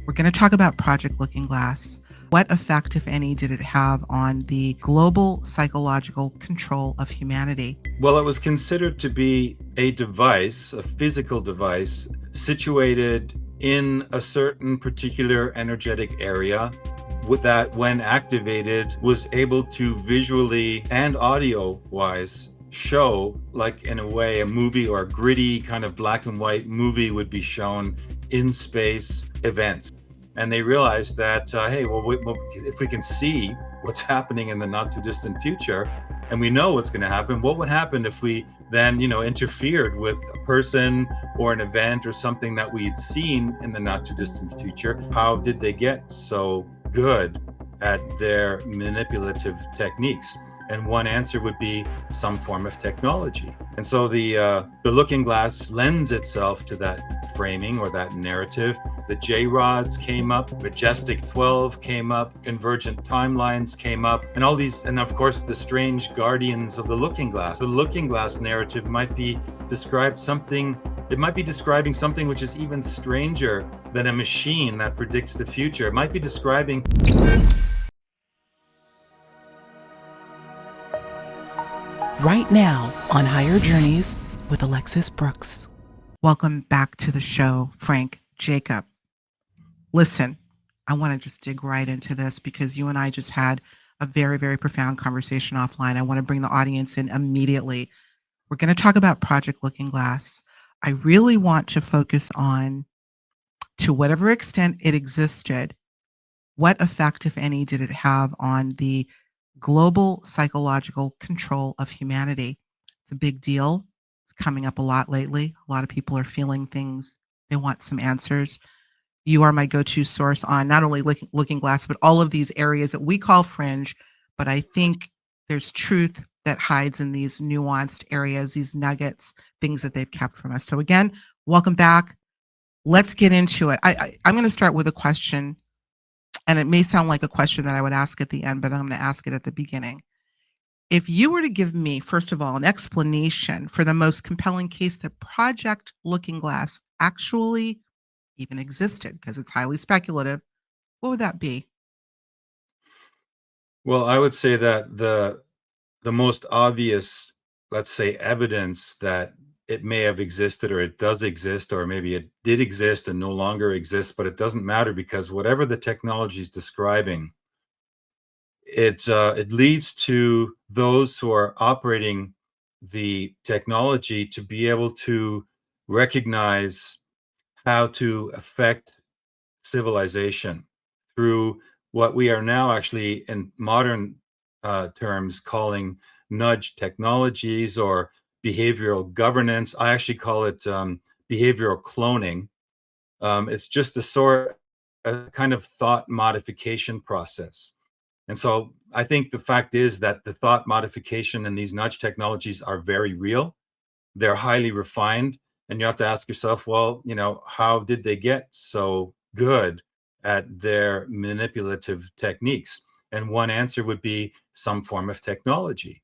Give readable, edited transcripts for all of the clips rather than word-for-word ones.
We're going to talk about Project Looking Glass. What effect, if any, did it have on the global psychological control of humanity? Well, it was considered to be a device, a physical device, situated in a certain particular energetic area that, when activated, was able to visually and audio wise show, like in a way, a movie or a gritty kind of black and white movie would be shown in space events. And they realized that, hey, if we can see what's happening in the not too distant future, and we know what's going to happen, what would happen if we then, interfered with a person or an event or something that we'd seen in the not too distant future? How did they get so good at their manipulative techniques? And one answer would be some form of technology. And so the Looking Glass lends itself to that framing or that narrative. The J-Rods came up, Majestic 12 came up, Convergent Timelines came up, and all these, and of course the strange guardians of the Looking Glass. The Looking Glass narrative might be describing something which is even stranger than a machine that predicts the future. It might be describing... Right now on Higher Journeys with Alexis Brooks. Welcome back to the show, Frank Jacob. Listen, I want to just dig right into this because you and I just had a very, very profound conversation offline. I want to bring the audience in immediately. We're going to talk about Project Looking Glass. I really want to focus on, to whatever extent it existed, what effect, if any, did it have on the global psychological control of humanity? It's a big deal. It's coming up a lot lately. A lot of people are feeling things. They want some answers. You are my go-to source on not only Looking Glass, but all of these areas that we call fringe. But I think there's truth that hides in these nuanced areas, these nuggets, things that they've kept from us. So again, welcome back. Let's get into it. I'm going to start with a question, and it may sound like a question that I would ask at the end, but I'm going to ask it at the beginning. If you were to give me, first of all, an explanation for the most compelling case that Project Looking Glass actually even existed, because it's highly speculative, what would that be? Well, I would say that the most obvious, let's say, evidence that it may have existed or it does exist, or maybe it did exist and no longer exists, but it doesn't matter because whatever the technology is describing, it leads to those who are operating the technology to be able to recognize how to affect civilization through what we are now actually in modern terms calling nudge technologies or behavioral governance. I actually call it behavioral cloning. It's just a kind of thought modification process. And so I think the fact is that the thought modification and these nudge technologies are very real. They're highly refined. And you have to ask yourself, well, how did they get so good at their manipulative techniques? And one answer would be some form of technology.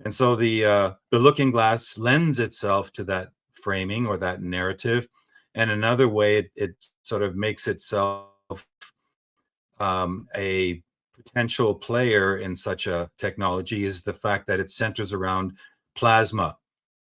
And so the Looking Glass lends itself to that framing or that narrative. And another way it sort of makes itself a potential player in such a technology is the fact that it centers around plasma.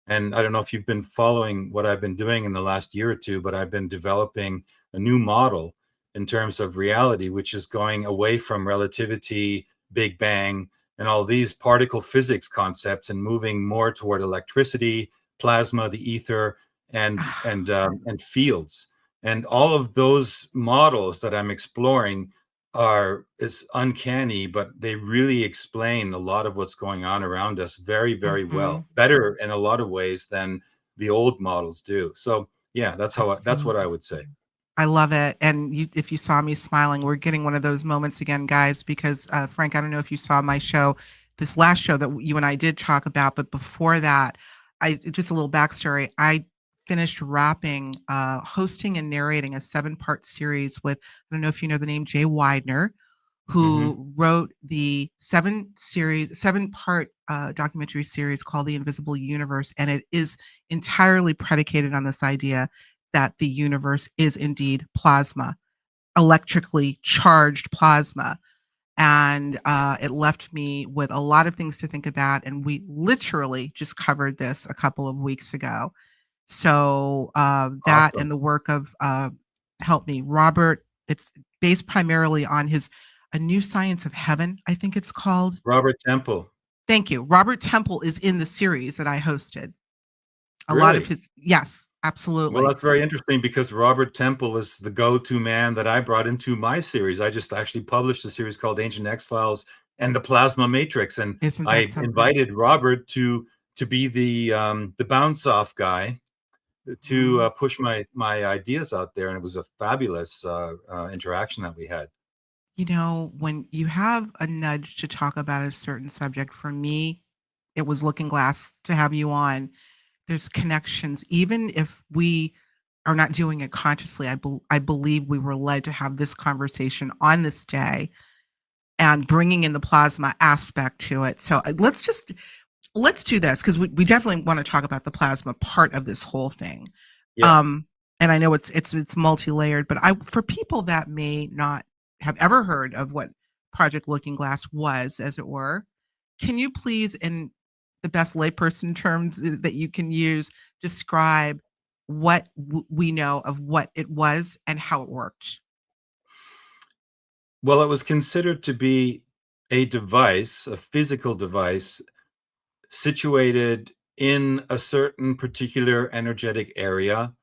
And I don't know if you've been following what I've been doing in the last year or two, but I've been developing a new model in terms of reality, which is going away from relativity, Big Bang, and all these particle physics concepts and moving more toward electricity, plasma, the ether, and fields. And all of those models that I'm exploring is uncanny, but they really explain a lot of what's going on around us very, very well, better in a lot of ways than the old models do. So yeah, that's what I would say. I love it. And if you saw me smiling, we're getting one of those moments again, guys, because Frank, I don't know if you saw my show, this last show that you and I did talk about, but before that, just a little backstory. I finished wrapping, hosting and narrating a 7-part series with, I don't know if you know the name, Jay Widener, who wrote the 7-part documentary series called The Invisible Universe. And it is entirely predicated on this idea that the universe is indeed plasma. electrically charged plasma. And it left me with a lot of things to think about. And we literally just covered this a couple of weeks ago. So that Awesome. and the work of help me, Robert. It's based primarily on his A New Science of Heaven, I think it's called. Robert Temple. Thank you. Robert Temple is in the series that I hosted. A lot of Really? his, yes, Well, absolutely. that's very interesting because Robert Temple is the go-to man that I brought into my series. I just actually published a series called Ancient X-Files and the Plasma Matrix, and Isn't that I something? invited Robert to be the bounce off guy to Mhm. push my ideas out there, and it was a fabulous interaction that we had. When you have a nudge to talk about a certain subject, for me, it was Looking Glass to have you on. There's connections, even if we are not doing it consciously. I believe we were led to have this conversation on this day and bringing in the plasma aspect to it. So let's do this because we definitely want to talk about the plasma part of this whole thing. Yeah. Um, and I know it's multi-layered, but I for people that may not have ever heard of what Project Looking Glass was, as it were, can you please, in the best layperson terms that you can use, describe what we know of what it was and how it worked? Well, it was considered to be a device, a physical device situated in a certain particular energetic area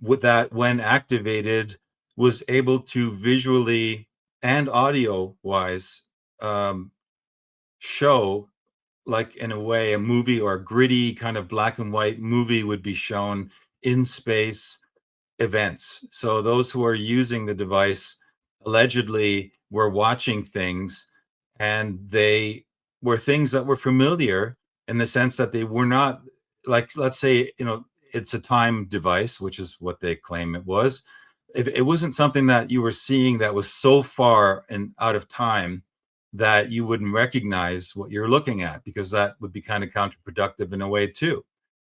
with that when activated was able to visually and audio wise um, show, like in a way a movie or a gritty kind of black and white movie would be shown in space events. So those who are using the device allegedly were watching things, and they were things that were familiar in the sense that they were not, like, let's say, it's a time device, which is what they claim it was. It wasn't something that you were seeing that was so far and out of time that you wouldn't recognize what you're looking at, because that would be kind of counterproductive in a way too.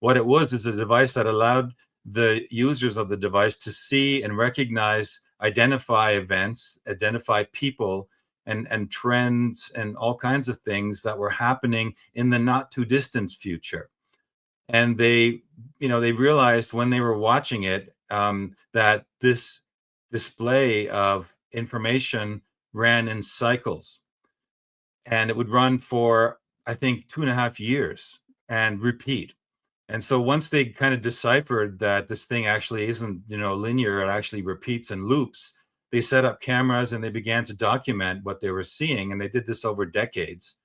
What it was is a device that allowed the users of the device to see and recognize, identify events, identify people, and trends and all kinds of things that were happening in the not too distant future. And they realized when they were watching it, that this display of information ran in cycles, and it would run for, I think, 2.5 years and repeat. And so once they kind of deciphered that this thing actually isn't, linear, it actually repeats and loops, they set up cameras and they began to document what they were seeing. And they did this over decades.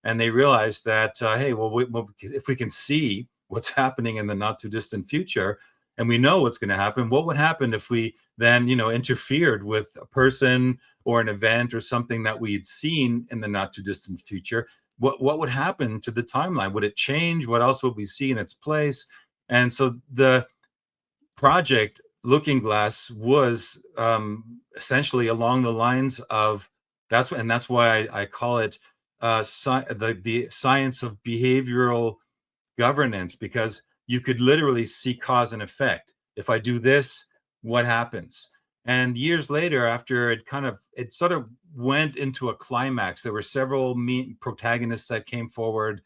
And they realized that, hey, well, if we can see what's happening in the not too distant future, and we know what's going to happen, what would happen if we then, interfered with a person or an event or something that we'd seen in the not too distant future? What would happen to the timeline? Would it change? What else would we see in its place? And so the project Looking Glass was essentially along the lines of that's why I call it the science of behavioral governance, because you could literally see cause and effect. If I do this, what happens? And years later, after it sort of went into a climax, there were several protagonists that came forward.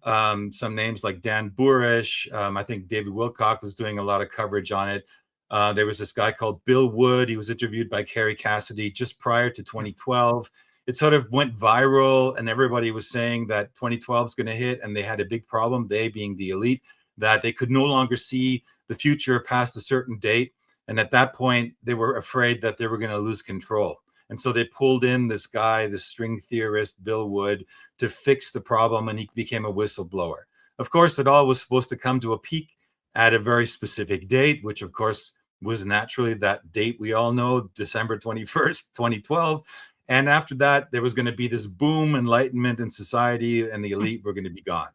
Some names like Dan Burish. I think David Wilcock was doing a lot of coverage on it. There was this guy called Bill Wood. He was interviewed by Carrie Cassidy just prior to 2012. It sort of went viral, and everybody was saying that 2012 is going to hit, and they had a big problem, they being the elite, that they could no longer see the future past a certain date. And at that point, they were afraid that they were going to lose control. And so they pulled in this guy, this string theorist, Bill Wood, to fix the problem, and he became a whistleblower. Of course, it all was supposed to come to a peak at a very specific date, which of course was naturally that date we all know, December 21st, 2012. And after that, there was going to be this boom, enlightenment in society, and the elite were going to be gone.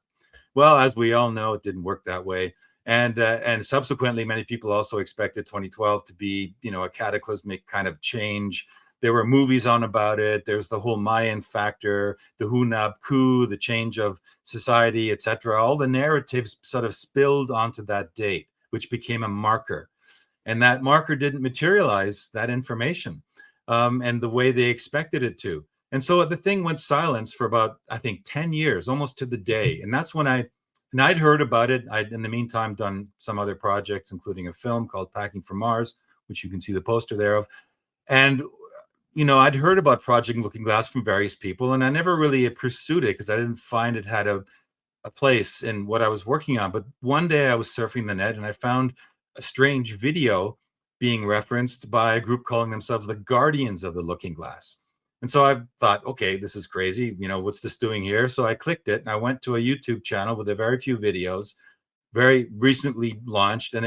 Well, as we all know, it didn't work that way. And subsequently, many people also expected 2012 to be, a cataclysmic kind of change. There were movies on about it. There's the whole Mayan factor, the Hunab coup, the change of society, etc. All the narratives sort of spilled onto that date, which became a marker. And that marker didn't materialize that information. and the way they expected it to. And so the thing went silence for about, I think, 10 years, almost to the day. And that's when I'd heard about it. I'd, in the meantime, done some other projects, including a film called Packing for Mars, which you can see the poster there of. And, I'd heard about Project Looking Glass from various people, and I never really pursued it because I didn't find it had a place in what I was working on. But one day I was surfing the net and I found a strange video being referenced by a group calling themselves the Guardians of the Looking Glass. And so I thought, okay, this is crazy. What's this doing here? So I clicked it and I went to a YouTube channel with a very few videos, very recently launched, and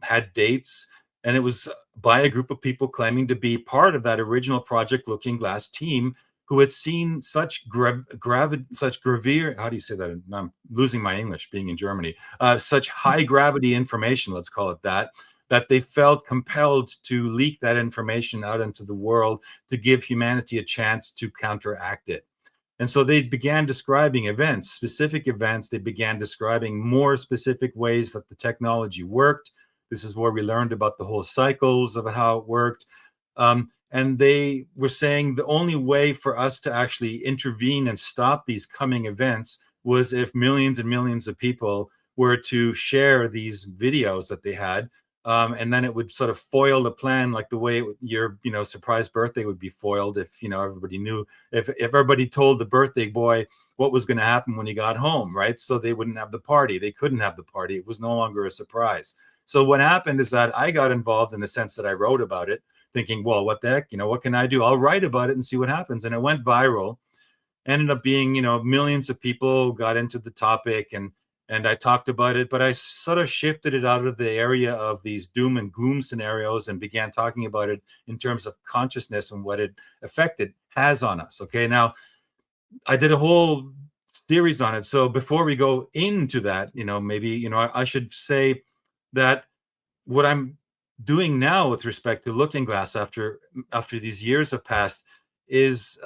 had dates, and it was by a group of people claiming to be part of that original Project Looking Glass team who had seen such such gravure, how do you say that? I'm losing my English being in Germany, such high gravity information, let's call it that they felt compelled to leak that information out into the world to give humanity a chance to counteract it. And so they began describing events, specific events. They began describing more specific ways that the technology worked. This is where we learned about the whole cycles of how it worked. And they were saying the only way for us to actually intervene and stop these coming events was if millions and millions of people were to share these videos that they had. And then it would sort of foil the plan, like the way your surprise birthday would be foiled if everybody knew, if everybody told the birthday boy what was going to happen when he got home, right? So they wouldn't have the party. They couldn't have the party. It was no longer a surprise. So what happened is that I got involved in the sense that I wrote about it, thinking, well, what the heck, what can I do? I'll write about it and see what happens. And it went viral. Ended up being, millions of people got into the topic, and I talked about it, but I sort of shifted it out of the area of these doom and gloom scenarios and began talking about it in terms of consciousness and what effect it has on us. Okay, now I did a whole series on it. So before we go into that, maybe, I should say that what I'm doing now with respect to Looking Glass after these years have passed is,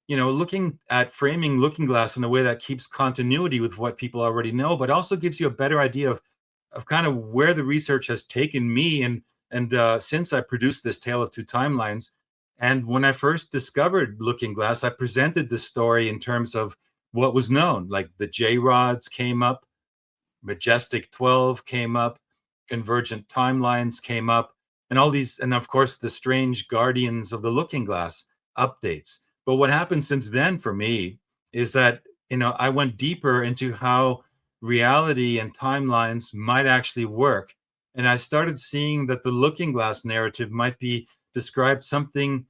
looking at framing Looking Glass in a way that keeps continuity with what people already know, but also gives you a better idea of kind of where the research has taken me. And since I produced this Tale of Two Timelines, and when I first discovered Looking Glass, I presented the story in terms of what was known, like the J-rods came up, Majestic 12 came up, Convergent Timelines came up, and all these, and of course, the strange Guardians of the Looking Glass updates. But what happened since then for me is that, I went deeper into how reality and timelines might actually work. And I started seeing that the Looking Glass narrative might be describing something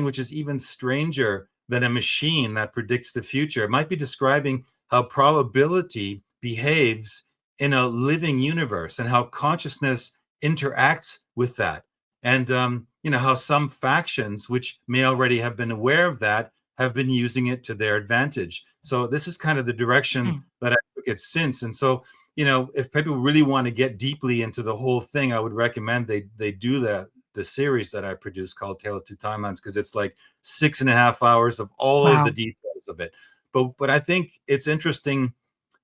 which is even stranger than a machine that predicts the future. It might be describing how probability behaves in a living universe and how consciousness interacts with that. And, how some factions, which may already have been aware of that, have been using it to their advantage. So this is kind of the direction that I took it since. And so, if people really want to get deeply into the whole thing, I would recommend they do the series that I produced called Tale of Two Timelines, because it's like 6.5 hours of all of the details of it. But I think it's interesting,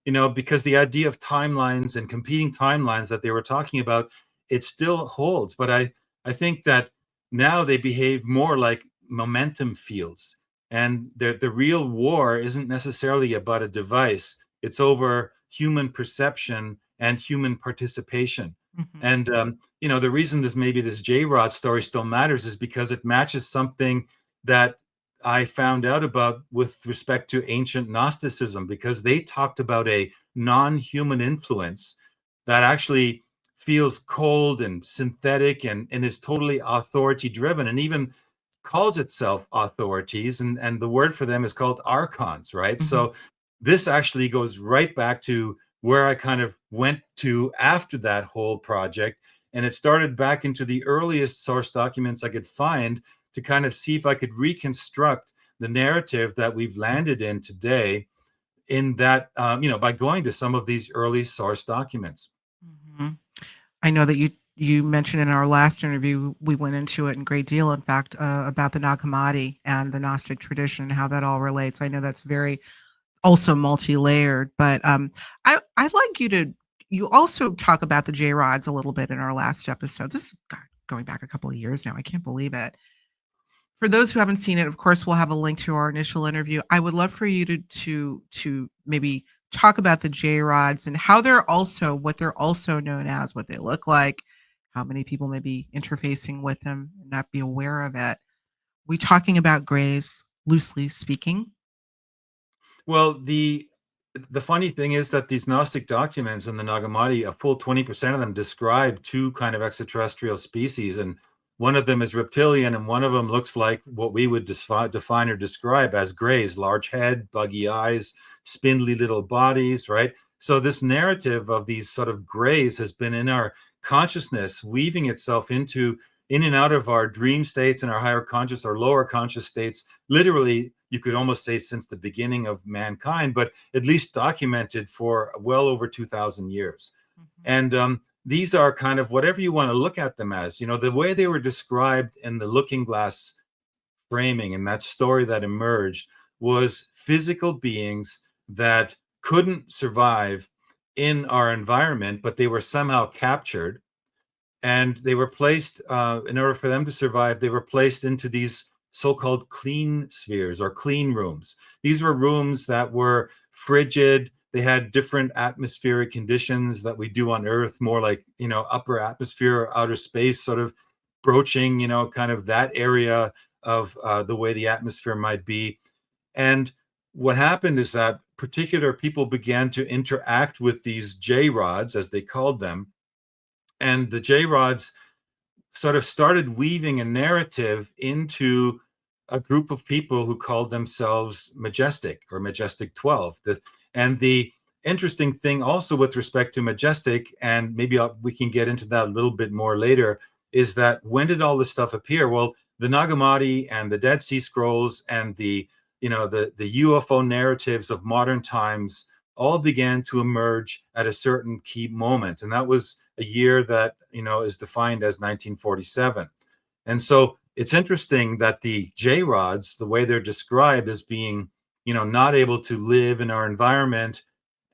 because the idea of timelines and competing timelines that they were talking about, it still holds. But I think that now they behave more like momentum fields. And the real war isn't necessarily about a device. It's over human perception and human participation. Mm-hmm. And, the reason this J-Rod story still matters is because it matches something that I found out about with respect to ancient Gnosticism, because they talked about a non-human influence that actually feels cold and synthetic and is totally authority driven, and even calls itself authorities. And the word for them is called Archons, right? Mm-hmm. So this actually goes right back to where I kind of went to after that whole project. And it started back into the earliest source documents I could find to kind of see if I could reconstruct the narrative that we've landed in today, in that, by going to some of these early source documents. Mm-hmm. I know that you mentioned in our last interview, we went into it in great deal, in fact, about the Nag Hammadi and the Gnostic tradition and how that all relates. I know that's very also multi-layered, but I'd like you also talk about the J-Rods a little bit in our last episode. This is going back a couple of years now. I can't believe it. For those who haven't seen it, of course, we'll have a link to our initial interview. I would love for you to maybe talk about the J rods and how they're also what they're also known as, what they look like, how many people may be interfacing with them and not be aware of it. We talking about grays, loosely speaking. Well, the funny thing is that these Gnostic documents in the Nag Hammadi, a full 20% of them describe two kind of extraterrestrial species, and one of them is reptilian, and one of them looks like what we would define or describe as grays: large head, buggy eyes, spindly little bodies, right? So this narrative of these sort of grays has been in our consciousness, weaving itself in and out of our dream states and our higher conscious or lower conscious states, literally, you could almost say since the beginning of mankind, but at least documented for well over 2,000 years. Mhm. And these are kind of whatever you want to look at them as, the way they were described in the Looking Glass framing and that story that emerged was physical beings that couldn't survive in our environment, but they were somehow captured, and they were placed, in order for them to survive, they were placed into these so-called clean spheres or clean rooms. These were rooms that were frigid. They had different atmospheric conditions that we do on Earth, more like, upper atmosphere, outer space, sort of broaching, kind of that area of the way the atmosphere might be. And what happened is that particular people began to interact with these J rods, as they called them, and the J rods sort of started weaving a narrative into a group of people who called themselves Majestic or Majestic 12. And the interesting thing also with respect to Majestic, and maybe we can get into that a little bit more later, is that when did all this stuff appear? Well, the Nag Hammadi and the Dead Sea Scrolls and the UFO narratives of modern times all began to emerge at a certain key moment, and that was a year that is defined as 1947. And so it's interesting that the J rods, the way they're described as being not able to live in our environment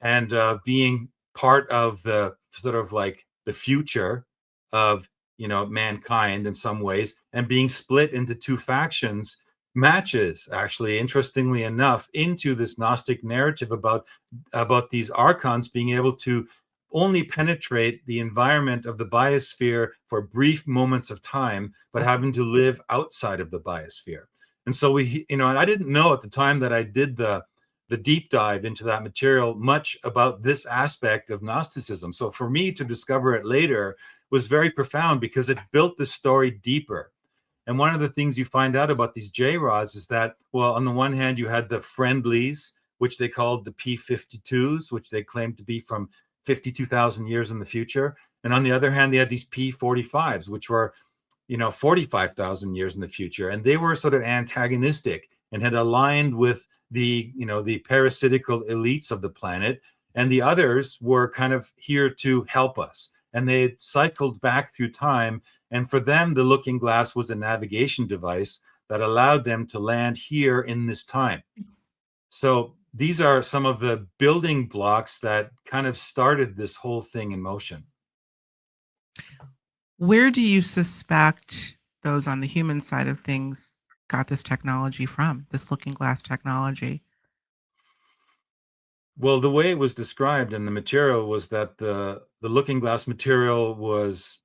and being part of the sort of like the future of mankind in some ways, and being split into two factions, matches, actually, interestingly enough, into this Gnostic narrative about these Archons being able to only penetrate the environment of the biosphere for brief moments of time, but having to live outside of the biosphere. And so and I didn't know at the time that I did the deep dive into that material much about this aspect of Gnosticism. So for me to discover it later was very profound, because it built the story deeper. And one of the things you find out about these J rods is that, well, on the one hand, you had the friendlies, which they called the P-52s, which they claimed to be from 52,000 years in the future. And on the other hand, they had these P-45s, which were, 45,000 years in the future. And they were sort of antagonistic and had aligned with the parasitical elites of the planet. And the others were kind of here to help us. And they had cycled back through time. And for them, the Looking Glass was a navigation device that allowed them to land here in this time. So these are some of the building blocks that kind of started this whole thing in motion. Where do you suspect those on the human side of things got this technology from, this Looking Glass technology? Well, the way it was described in the material was that the Looking Glass material was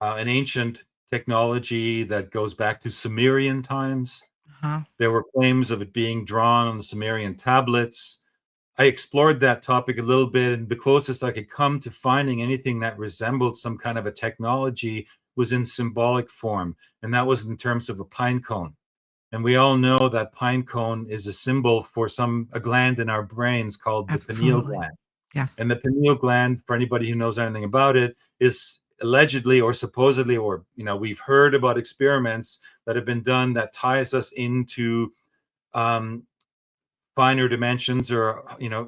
an ancient technology that goes back to Sumerian times. Uh-huh. There were claims of it being drawn on the Sumerian tablets. I explored that topic a little bit, and the closest I could come to finding anything that resembled some kind of a technology was in symbolic form, and that was in terms of a pine cone. And we all know that pine cone is a symbol for a gland in our brains called the pineal Absolutely. gland. And the Yes. pineal gland, for anybody who knows anything about it, is allegedly or supposedly, or we've heard about experiments that have been done that ties us into finer dimensions or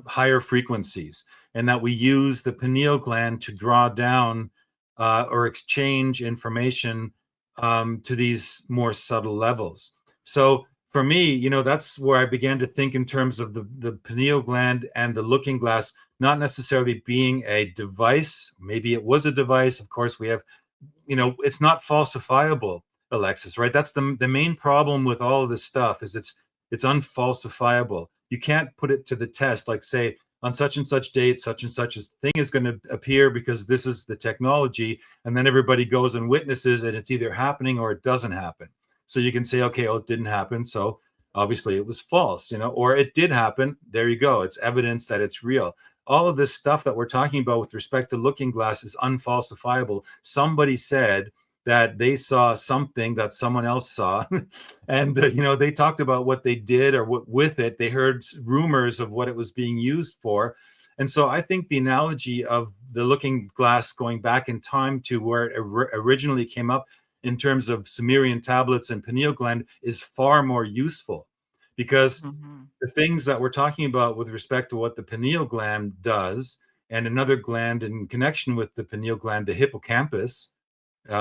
higher frequencies, and that we use the pineal gland to draw down or exchange information to these more subtle levels. So for me, that's where I began to think in terms of the pineal gland and the Looking Glass not necessarily being a device. Maybe it was a device. Of course, we have it's not falsifiable, Alexis, right? That's the main problem with all of this stuff is it's unfalsifiable. You can't put it to the test, like say on such and such date, such and such a thing is going to appear because this is the technology, and then everybody goes and witnesses, and it's either happening or it doesn't happen. So you can say, okay, oh, it didn't happen, so obviously it was false, or it did happen. There you go. It's evidence that it's real. All of this stuff that we're talking about with respect to Looking Glass is unfalsifiable. Somebody said that they saw something that someone else saw and they talked about what they did or what with it. They heard rumors of what it was being used for. And so I think the analogy of the Looking Glass going back in time to where it originally came up in terms of Sumerian tablets and pineal gland is far more useful, because the things that we're talking about with respect to what the pineal gland does, and another gland in connection with the pineal gland, the hippocampus,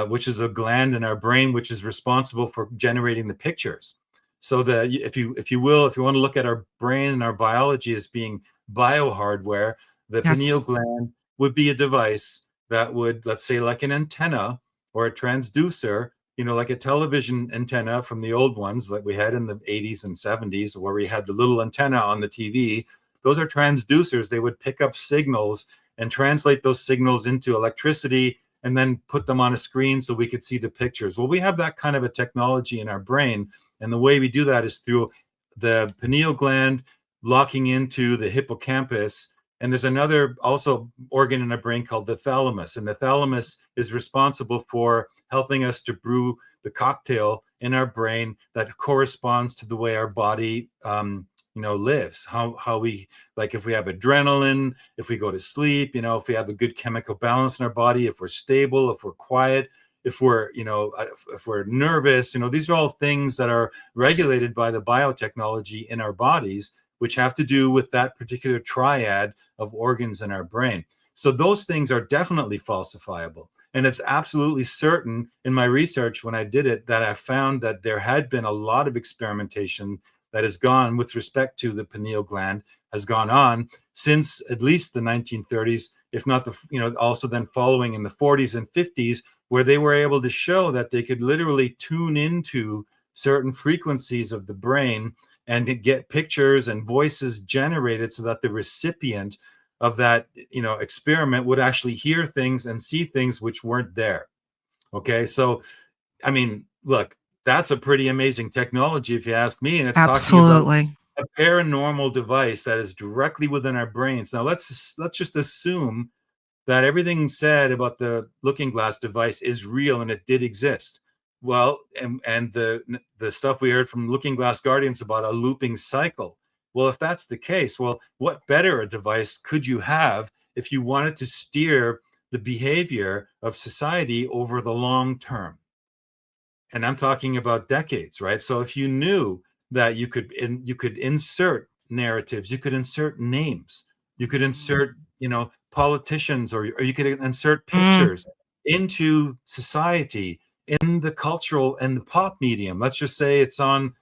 which is a gland in our brain which is responsible for generating the pictures. So if you want to look at our brain and our biology as being biohardware, the pineal gland would be a device that would, let's say, like an antenna or a transducer, like a television antenna from the old ones that we had in the 80s and 70s, where we had the little antenna on the TV. Those are transducers. They would pick up signals and translate those signals into electricity and then put them on a screen so we could see the pictures. Well, we have that kind of a technology in our brain. And the way we do that is through the pineal gland locking into the hippocampus. And there's another also organ in our brain called the thalamus. And the thalamus is responsible for helping us to brew the cocktail in our brain that corresponds to the way our body lives, how we, like if we have adrenaline, if we go to sleep, if we have a good chemical balance in our body, if we're stable, if we're quiet, if we're nervous, these are all things that are regulated by the biotechnology in our bodies, which have to do with that particular triad of organs in our brain. So those things are definitely falsifiable. And it's absolutely certain in my research when I did it that I found that there had been a lot of experimentation that has gone with respect to the pineal gland has gone on since at least the 1930s, if not also then following in the 40s and 50s, where they were able to show that they could literally tune into certain frequencies of the brain and get pictures and voices generated so that the recipient of that experiment would actually hear things and see things which weren't there. Okay, so I mean, look, that's a pretty amazing technology if you ask me, and it's talking about a paranormal device that is directly within our brains. Now let's just assume that everything said about the Looking Glass device is real and it did exist. Well, and the stuff we heard from Looking Glass Guardians about a looping cycle. Well, if that's the case, well, what better a device could you have if you wanted to steer the behavior of society over the long term? And I'm talking about decades, right? So if you knew that you could insert narratives, you could insert names, you could insert, politicians, or you could insert pictures into society in the cultural and the pop medium. Let's just say it's on,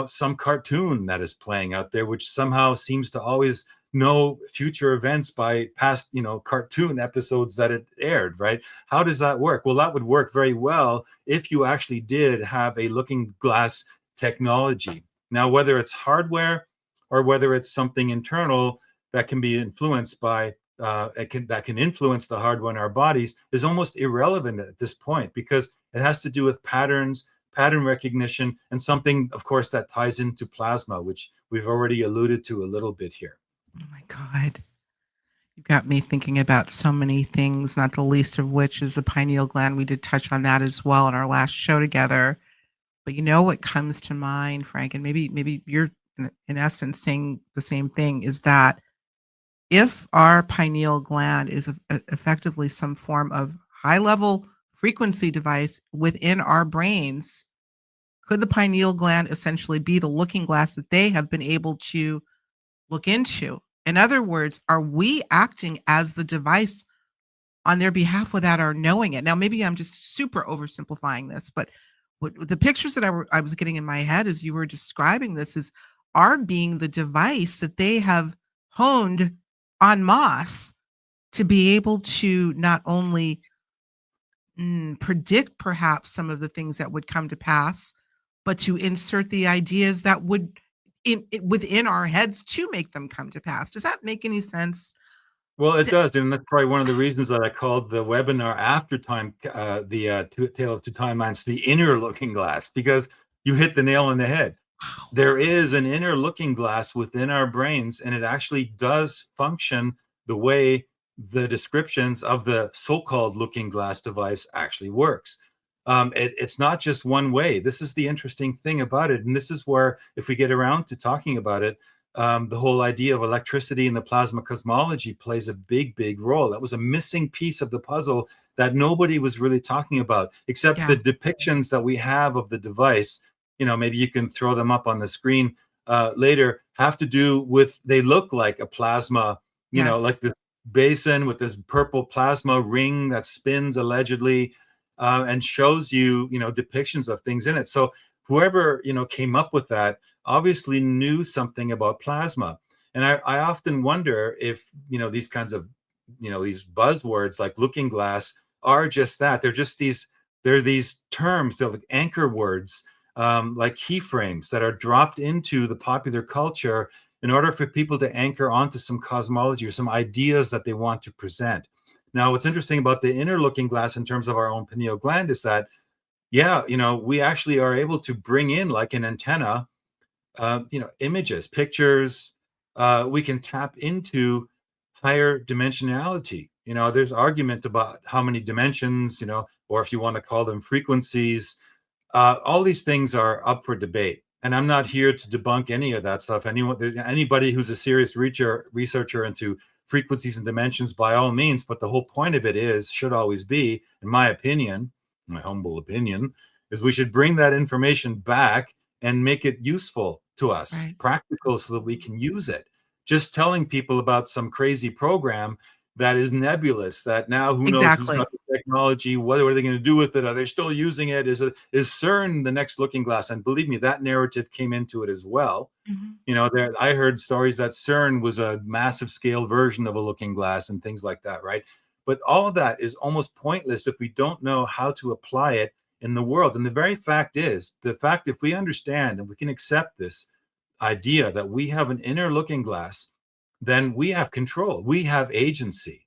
some cartoon that is playing out there, which somehow seems to always know future events by past, cartoon episodes that it aired, right? How does that work? Well, that would work very well if you actually did have a Looking Glass technology. Now, whether it's hardware or whether it's something internal that can be influenced by that can influence the hardware in our bodies is almost irrelevant at this point, because it has to do with patterns, pattern recognition, and something, of course, that ties into plasma, which we've already alluded to a little bit here. Oh my God. You got me thinking about so many things, not the least of which is the pineal gland. We did touch on that as well in our last show together. But what comes to mind, Frank, and maybe you're in essence saying the same thing, is that if our pineal gland is effectively some form of high-level frequency device within our brains, could the pineal gland essentially be the looking glass that they have been able to look into? In other words, are we acting as the device on their behalf without our knowing it? Now, maybe I'm just super oversimplifying this, but the pictures that I was getting in my head as you were describing this is our being the device that they have honed en masse to be able to not only predict perhaps some of the things that would come to pass, but to insert the ideas that would within our heads to make them come to pass. Does that make any sense? Well, it D- does, and that's probably one of the reasons that I called the webinar after time, Tale of Two Timelines, the inner looking glass, because you hit the nail on the head. wow. There is an inner looking glass within our brains, and it actually does function the way the descriptions of the so-called looking glass device actually works. It's not just one way. This is the interesting thing about it, and this is where, if we get around to talking about it, the whole idea of electricity and the plasma cosmology plays a big, big role. That was a missing piece of the puzzle that nobody was really talking about, except Yeah. the depictions that we have of the device. Maybe you can throw them up on the screen later, have to do with, they look like a plasma, like Yes. this basin with this purple plasma ring that spins allegedly, and shows you, depictions of things in it. So whoever, came up with that obviously knew something about plasma. And I often wonder if, these kinds of, these buzzwords like looking glass are just that. They're these terms, they're like anchor words, like keyframes that are dropped into the popular culture in order for people to anchor onto some cosmology or some ideas that they want to present. Now, what's interesting about the inner looking glass in terms of our own pineal gland is that, yeah, we actually are able to bring in, like an antenna, images, pictures. We can tap into higher dimensionality. There's argument about how many dimensions, or if you want to call them frequencies. All these things are up for debate, and I'm not here to debunk any of that stuff. Anybody who's a serious researcher into frequencies and dimensions, by all means. But the whole point of it should always be, in my opinion, my humble opinion, is we should bring that information back and make it useful to us, Right. practical, so that we can use it. Just telling people about some crazy program that is nebulous, that now who knows who's Exactly. got the technology, what are they going to do with it? Are they still using it? Is CERN the next looking glass? And believe me, that narrative came into it as well. Mhm. I heard stories that CERN was a massive scale version of a looking glass and things like that, right? But all of that is almost pointless if we don't know how to apply it in the world. And the very fact is, if we understand and we can accept this idea that we have an inner looking glass, then we have control, we have agency.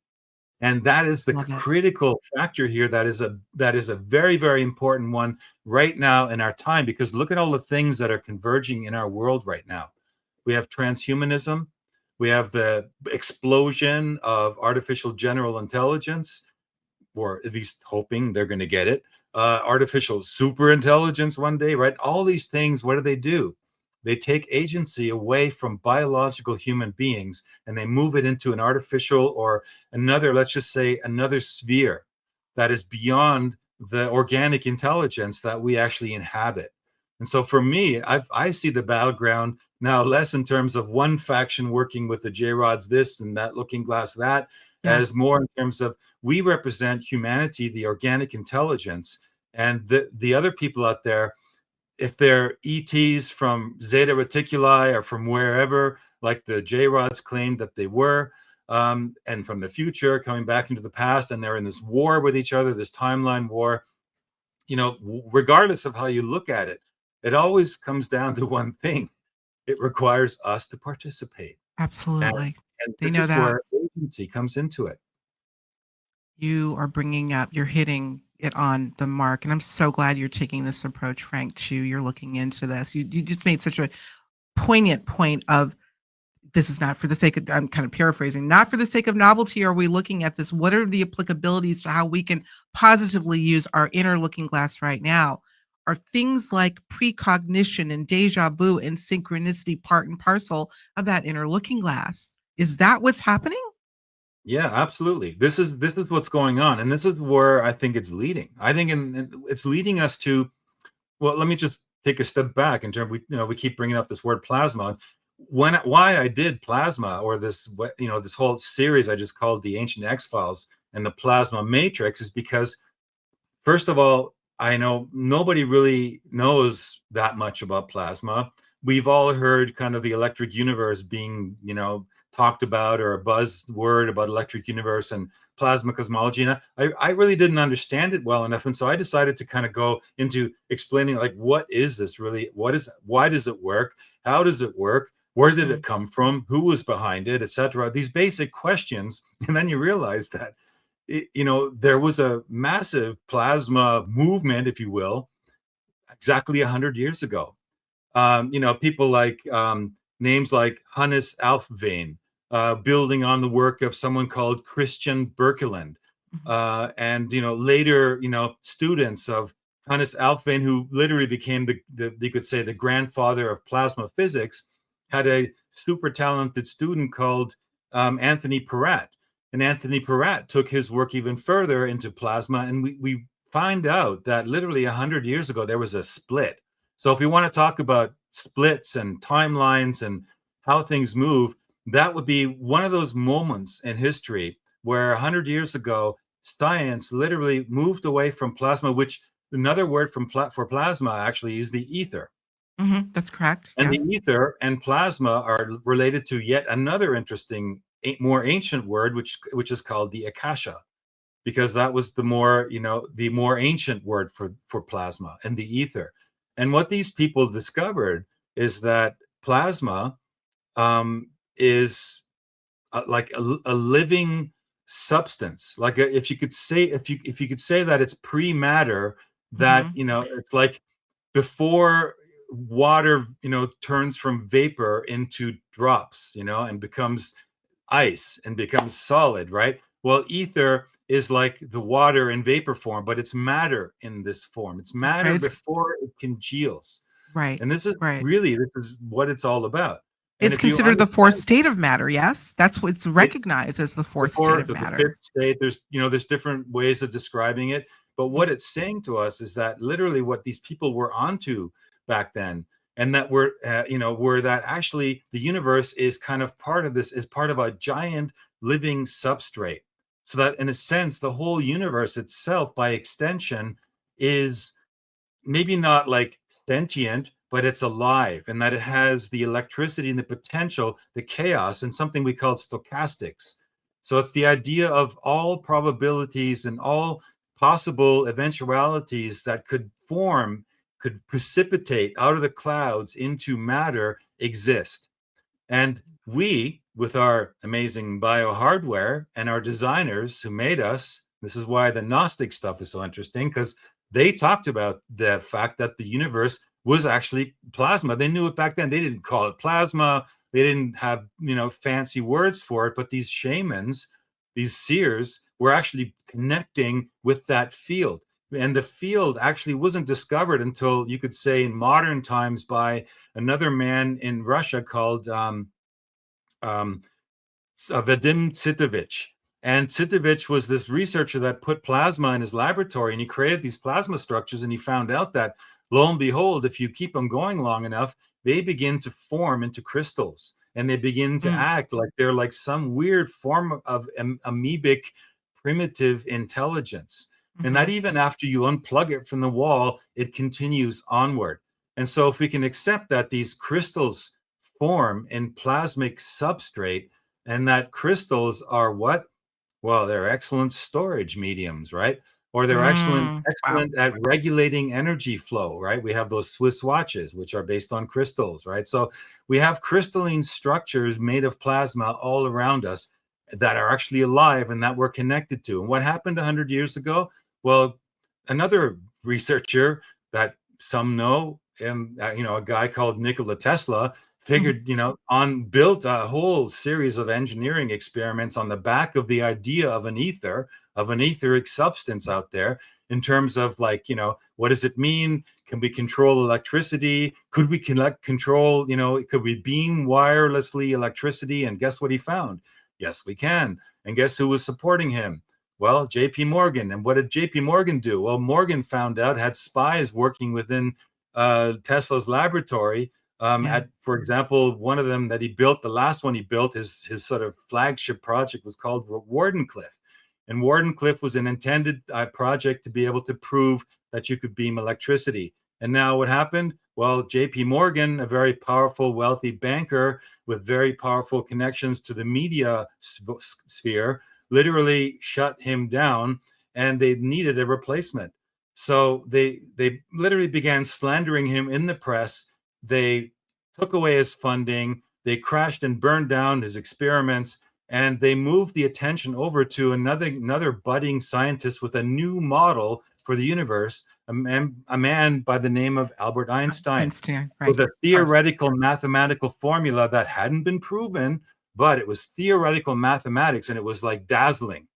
And that is the Love it. critical factor here. That is a very, very important one right now in our time, because look at all the things that are converging in our world right now. We have transhumanism, we have the explosion of artificial general intelligence, or at least hoping they're going to get it. Artificial super intelligence one day, right? All these things, what do? They take agency away from biological human beings and they move it into an artificial, or another, let's just say, another sphere that is beyond the organic intelligence that we actually inhabit. And so for me, I see the battleground now less in terms of one faction working with the J-Rods this and that looking glass that, Yeah. as more in terms of, we represent humanity, the organic intelligence, and the other people out there, if they're ETs from Zeta Reticuli or from wherever, like the J-Rods claimed that they were, and from the future coming back into the past, and they're in this war with each other, this timeline war, regardless of how you look at it, it always comes down to one thing. It requires us to participate. And, Absolutely. and They this know is that. where agency comes into it. You're hitting it on the mark, and I'm so glad you're taking this approach, Frank, too. You're looking into this. You just made such a poignant point of, this is not for the sake of, I'm kind of paraphrasing, not for the sake of novelty are we looking at this. What are the applicabilities to how we can positively use our inner looking glass right now? Are things like precognition and deja vu and synchronicity part and parcel of that inner looking glass? Is that what's happening? Yeah, absolutely. This is what's going on, and this is where I think it's leading. I think it's leading us to, well, let me just take a step back in terms, we keep bringing up this word plasma. Why I did plasma, or this whole series I just called the Ancient X-Files and the Plasma Matrix, is because, first of all, I know nobody really knows that much about plasma. We've all heard kind of the electric universe being, talked about, or a buzzword about electric universe and plasma cosmology. And I really didn't understand it well enough. And so I decided to kind of go into explaining, like, what is this really? Why does it work? How does it work? Where did it come from? Who was behind it, etc.? These basic questions. And then you realize that, there was a massive plasma movement, if you will, exactly 100 years ago. People like names like Hannes Alfvén, building on the work of someone called Christian Birkeland. And, later, students of Hannes Alfvén, who literally became you could say, the grandfather of plasma physics, had a super talented student called Anthony Peratt. And Anthony Peratt took his work even further into plasma. And we find out that literally 100 years ago, there was a split. So if we want to talk about splits and timelines and how things move, that would be one of those moments in history where 100 years ago, science literally moved away from plasma, which another word for plasma actually is the ether. That's correct. And yes. the ether and plasma are related to yet another interesting, more ancient word, which is called the akasha, because that was the more ancient word for plasma and the ether. And what these people discovered is that plasma is like a living substance. Like if you could say that it's pre-matter, that it's like before water turns from vapor into drops, and becomes ice and becomes solid, right? Well, ether is like the water in vapor form, but it's matter in this form. It's matter right. Before it congeals. Right. And this is right. this is what it's all about. And It's considered the fourth state of matter. Yes, that's what's recognized as the fourth state of matter. The fifth state. There's different ways of describing it, but what it's saying to us is that literally what these people were onto back then, and that were that actually the universe is kind of part of this, is part of a giant living substrate. So that in a sense, the whole universe itself, by extension, is maybe not like sentient, but it's alive, and that it has the electricity and the potential, the chaos, and something we call stochastics. So it's the idea of all probabilities and all possible eventualities that could precipitate out of the clouds into matter exist. And we, with our amazing biohardware and our designers who made us, this is why the Gnostic stuff is so interesting, because they talked about the fact that the universe was actually plasma. They knew it back then. They didn't call it plasma. They didn't have, fancy words for it. But these shamans, these seers, were actually connecting with that field. And the field actually wasn't discovered until, you could say, in modern times by another man in Russia called Vadim Tsitovich. And Tsitovich was this researcher that put plasma in his laboratory, and he created these plasma structures, and he found out that, lo and behold, if you keep them going long enough, they begin to form into crystals, and they begin to act like they're like some weird form of amoebic primitive intelligence. And that even after you unplug it from the wall, it continues onward. And so if we can accept that these crystals form in plasmic substrate, and that crystals are what? Well, they're excellent storage mediums, right? Or they're excellent at regulating energy flow, right? We have those Swiss watches, which are based on crystals, right? So we have crystalline structures made of plasma all around us that are actually alive and that we're connected to. And what happened 100 years ago? Well, another researcher that some know, a guy called Nikola Tesla, figured, built a whole series of engineering experiments on the back of the idea of an etheric substance out there, in terms of like, what does it mean? Can we control electricity? Could we control, could we beam wirelessly electricity? And guess what he found? Yes, we can. And guess who was supporting him? Well, JP Morgan. And what did JP Morgan do? Well, Morgan found out, had spies working within Tesla's laboratory. For example, one of them that he built, the last one he built, his sort of flagship project was called Wardenclyffe. And Wardenclyffe was an intended project to be able to prove that you could beam electricity. And now what happened? Well, JP Morgan, a very powerful, wealthy banker with very powerful connections to the media sphere, literally shut him down, and they needed a replacement. So they literally began slandering him in the press. They took away his funding. They crashed and burned down his experiments, and they moved the attention over to another budding scientist with a new model for the universe, a man by the name of Albert Einstein, Einstein, right. with a theoretical mathematical formula that hadn't been proven, but it was theoretical mathematics, and it was like dazzling.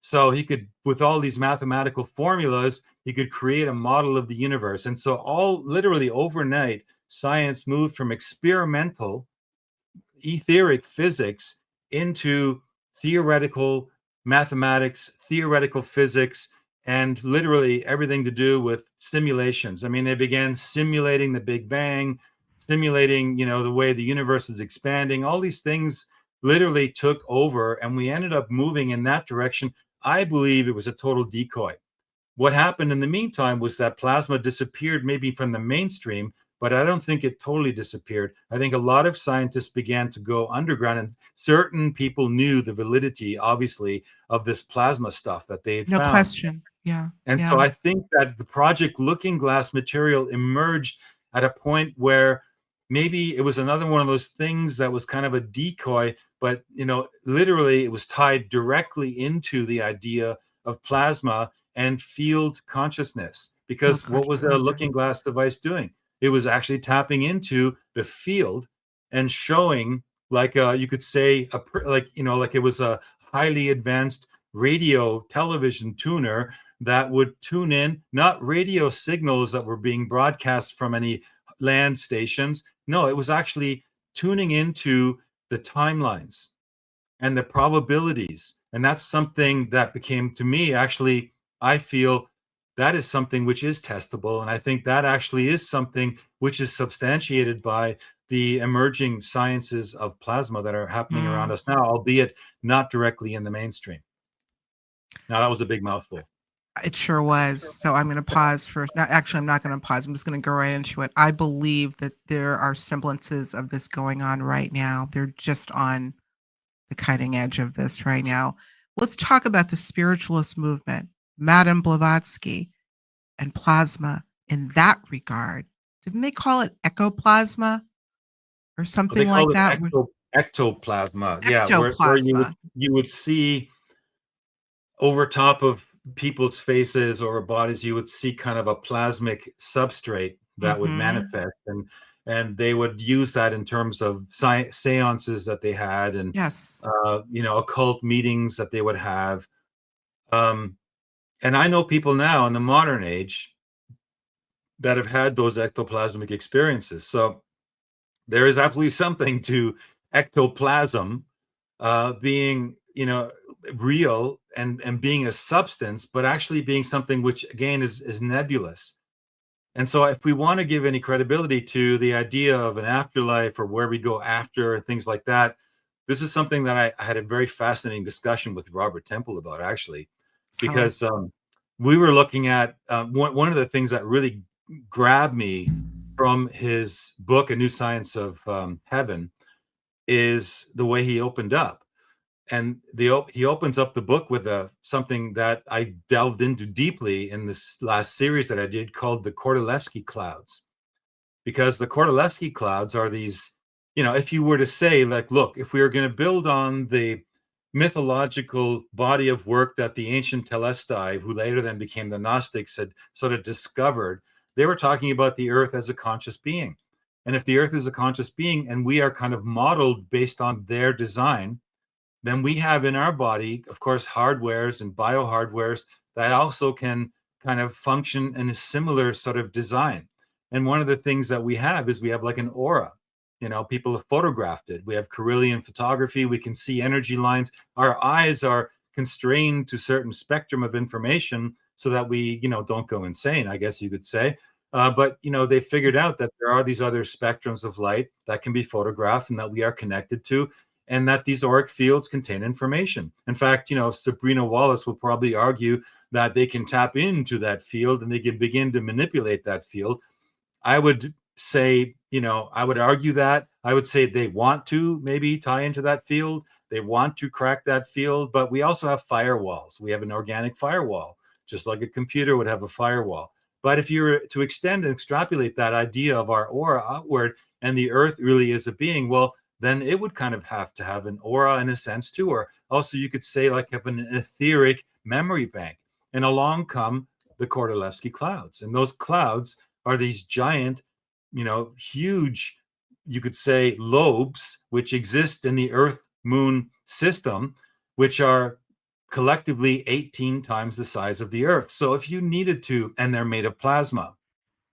So he could, with all these mathematical formulas, he could create a model of the universe. And so all literally overnight, science moved from experimental etheric physics into theoretical mathematics, theoretical physics, and literally everything to do with simulations. I mean, they began simulating the Big Bang, simulating, the way the universe is expanding. All these things literally took over, and we ended up moving in that direction. I believe it was a total decoy. What happened in the meantime was that plasma disappeared maybe from the mainstream, but I don't think it totally disappeared. I think a lot of scientists began to go underground, and certain people knew the validity, obviously, of this plasma stuff that they had No found. question. Yeah. And so I think that the Project Looking Glass material emerged at a point where maybe it was another one of those things that was kind of a decoy, but literally it was tied directly into the idea of plasma and field consciousness. Because what was the Looking Glass device doing? It was actually tapping into the field and showing, like you could say, like it was a highly advanced radio television tuner that would tune in, not radio signals that were being broadcast from any land stations. No, it was actually tuning into the timelines and the probabilities. And that's something that became, to me, actually, I feel that is something which is testable. And I think that actually is something which is substantiated by the emerging sciences of plasma that are happening around us now, albeit not directly in the mainstream. Now, that was a big mouthful. It sure was. So I'm going to pause for, actually, I'm not going to pause. I'm just going to go right into it. I believe that there are semblances of this going on right now. They're just on the cutting edge of this right now. Let's talk about the spiritualist movement, Madame Blavatsky, and plasma in that regard. Didn't they call it ectoplasma or something like that? Ectoplasma. Yeah, where you would see over top of people's faces or bodies, you would see kind of a plasmic substrate that would manifest, and they would use that in terms of seances that they had, and occult meetings that they would have. And I know people now in the modern age that have had those ectoplasmic experiences. So there is absolutely something to ectoplasm being, real and being a substance, but actually being something which, again, is nebulous. And so if we want to give any credibility to the idea of an afterlife or where we go after and things like that, this is something that I had a very fascinating discussion with Robert Temple about, actually, because we were looking at one of the things that really grabbed me from his book, A New Science of Heaven, is the way he opened up. And he opens up the book with something that I delved into deeply in this last series that I did, called the Kordylewski clouds. Because the Kordylewski clouds are these, if you were to say, like, look, if we are going to build on the mythological body of work that the ancient Telestai, who later then became the Gnostics, had sort of discovered, they were talking about the earth as a conscious being. And if the earth is a conscious being and we are kind of modeled based on their design, then we have in our body, of course, hardwares and biohardwares that also can kind of function in a similar sort of design. And one of the things that we have is we have like an aura. People have photographed it. We have Carillion photography. We can see energy lines. Our eyes are constrained to certain spectrum of information so that we, don't go insane, I guess you could say. But, they figured out that there are these other spectrums of light that can be photographed and that we are connected to, and that these auric fields contain information. In fact, Sabrina Wallace will probably argue that they can tap into that field and they can begin to manipulate that field. I would say, I would argue that. I would say they want to maybe tie into that field. They want to crack that field, but we also have firewalls. We have an organic firewall, just like a computer would have a firewall. But if you were to extend and extrapolate that idea of our aura outward, and the earth really is a being, well, then it would kind of have to have an aura in a sense too. Or also you could say like have an etheric memory bank. And along come the Kordylewski clouds. And those clouds are these giant, huge, you could say, lobes which exist in the Earth Moon system, which are collectively 18 times the size of the Earth. So if you needed to, and they're made of plasma,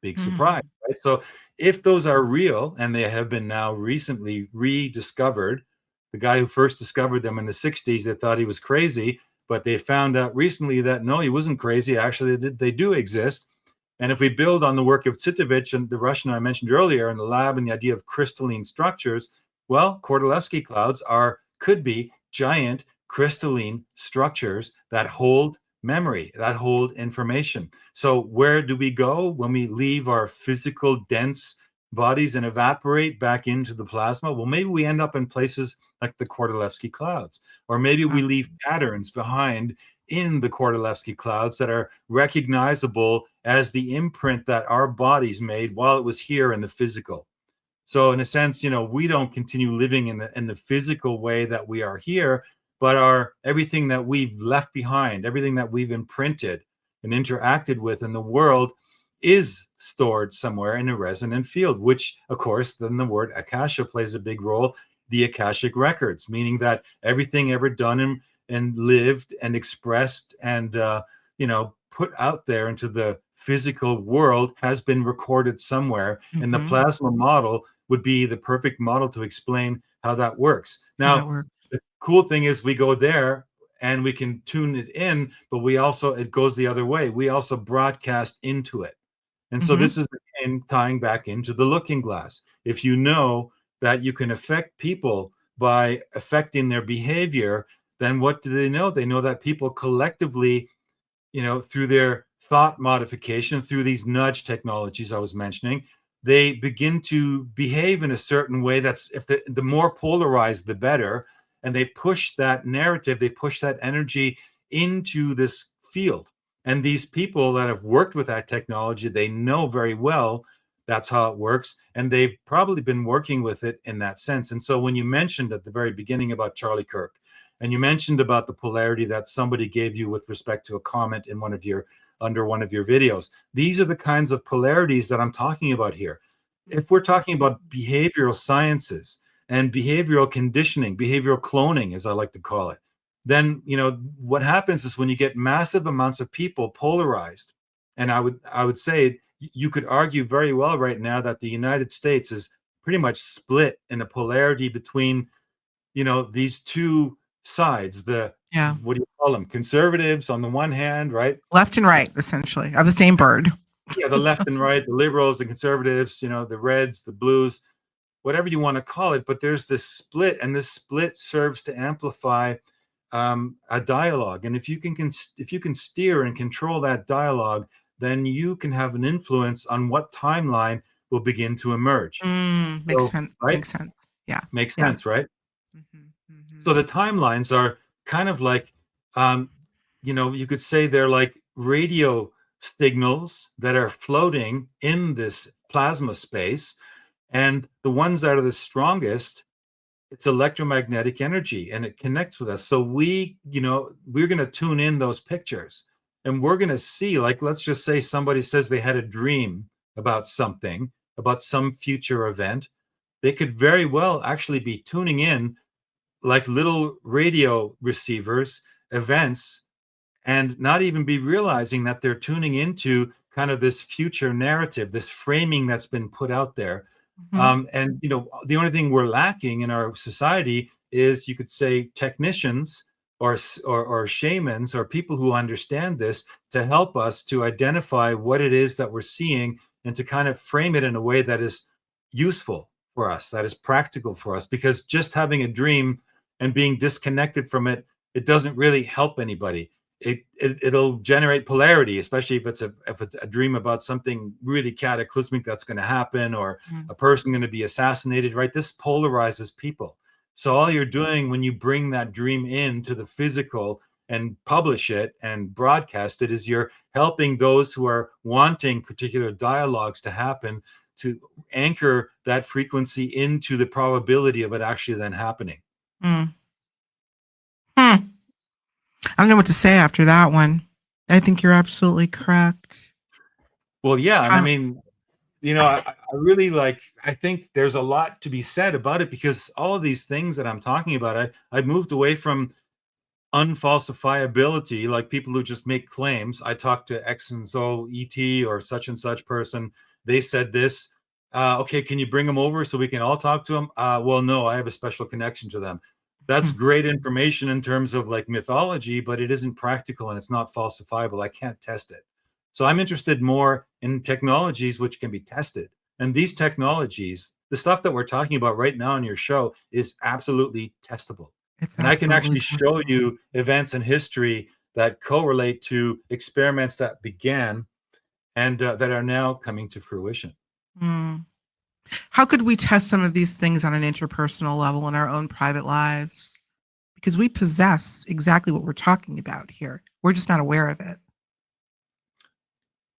big surprise, Mm. right? So if those are real, and they have been now recently rediscovered, the guy who first discovered them in the 60s, they thought he was crazy, but they found out recently that no, he wasn't crazy. Actually, they do exist. And if we build on the work of Tsitovich and the Russian I mentioned earlier in the lab and the idea of crystalline structures, well, Kordylewski clouds could be giant crystalline structures that hold memory, that hold information. So where do we go when we leave our physical dense bodies and evaporate back into the plasma? Well, maybe we end up in places like the Kordylewski clouds, or maybe we leave patterns behind in the Kordylewski clouds that are recognizable as the imprint that our bodies made while it was here in the physical. So in a sense, we don't continue living in the physical way that we are here, but everything that we've left behind, everything that we've imprinted and interacted with in the world is stored somewhere in a resonant field, which of course then the word akasha plays a big role, the akashic records, meaning that everything ever done and lived and expressed and put out there into the physical world has been recorded somewhere. And the plasma model would be the perfect model to explain how that works. Now, the cool thing is we go there and we can tune it in, but it goes the other way. We also broadcast into it. And so this is again tying back into the looking glass. If you know that you can affect people by affecting their behavior, then what do they know? They know that people collectively, through their thought modification, through these nudge technologies I was mentioning, they begin to behave in a certain way that's, if the more polarized, the better. And they push that narrative, they push that energy into this field. And these people that have worked with that technology, they know very well that's how it works. And they've probably been working with it in that sense. And so when you mentioned at the very beginning about Charlie Kirk, and you mentioned about the polarity that somebody gave you with respect to a comment in under one of your videos, these are the kinds of polarities that I'm talking about here. If we're talking about behavioral sciences and behavioral conditioning, behavioral cloning, as I like to call it, then what happens is when you get massive amounts of people polarized, and I would say you could argue very well right now that the United States is pretty much split in a polarity between these two sides, what do you call them, conservatives on the one hand, right, Left and right, essentially, of the same bird. yeah, the left and right, the liberals, the conservatives, the reds, the blues, whatever you want to call it. But there's this split, and this split serves to amplify a dialogue. And if you can steer and control that dialogue, then you can have an influence on what timeline will begin to emerge. Makes sense. Right? Makes sense. Yeah. Makes sense, right? Mm-hmm. So the timelines are kind of like, you could say they're like radio signals that are floating in this plasma space. And the ones that are the strongest, it's electromagnetic energy, and it connects with us. So we're going to tune in those pictures, and we're going to see, like, let's just say somebody says they had a dream about something, about some future event. They could very well actually be tuning in like little radio receivers, events, and not even be realizing that they're tuning into kind of this future narrative, this framing that's been put out there. And the only thing we're lacking in our society is, you could say, technicians or shamans or people who understand this to help us to identify what it is that we're seeing and to kind of frame it in a way that is useful for us, that is practical for us. Because just having a dream and being disconnected from it, it doesn't really help anybody. it'll generate polarity, especially if it's a dream about something really cataclysmic that's going to happen, or Mm. a person going to be assassinated, right? This polarizes people. So all you're doing when you bring that dream into the physical and publish it and broadcast it is you're helping those who are wanting particular dialogues to happen to anchor that frequency into the probability of it actually then happening. Mm. Hmm. I don't know what to say after that one. I think you're absolutely correct. Well, yeah, and I How, mean, I really I think there's a lot to be said about it, because all of these things that I'm talking about, I've moved away from unfalsifiability, like people who just make claims. I talked to X and so ET or such and such person. They said this. Okay, can you bring them over so we can all talk to them? Well, no, I have a special connection to them. That's hmm, great information in terms of like mythology, but it isn't practical and it's not falsifiable. I can't test it. So I'm interested more in technologies which can be tested. And these technologies, the stuff that we're talking about right now on your show, is absolutely testable. it's And I can absolutely actually show testable. you events in history that correlate to experiments that began and that are now coming to fruition. Mm. How could we test some of these things on an interpersonal level in our own private lives? Because we possess exactly what we're talking about here. We're just not aware of it.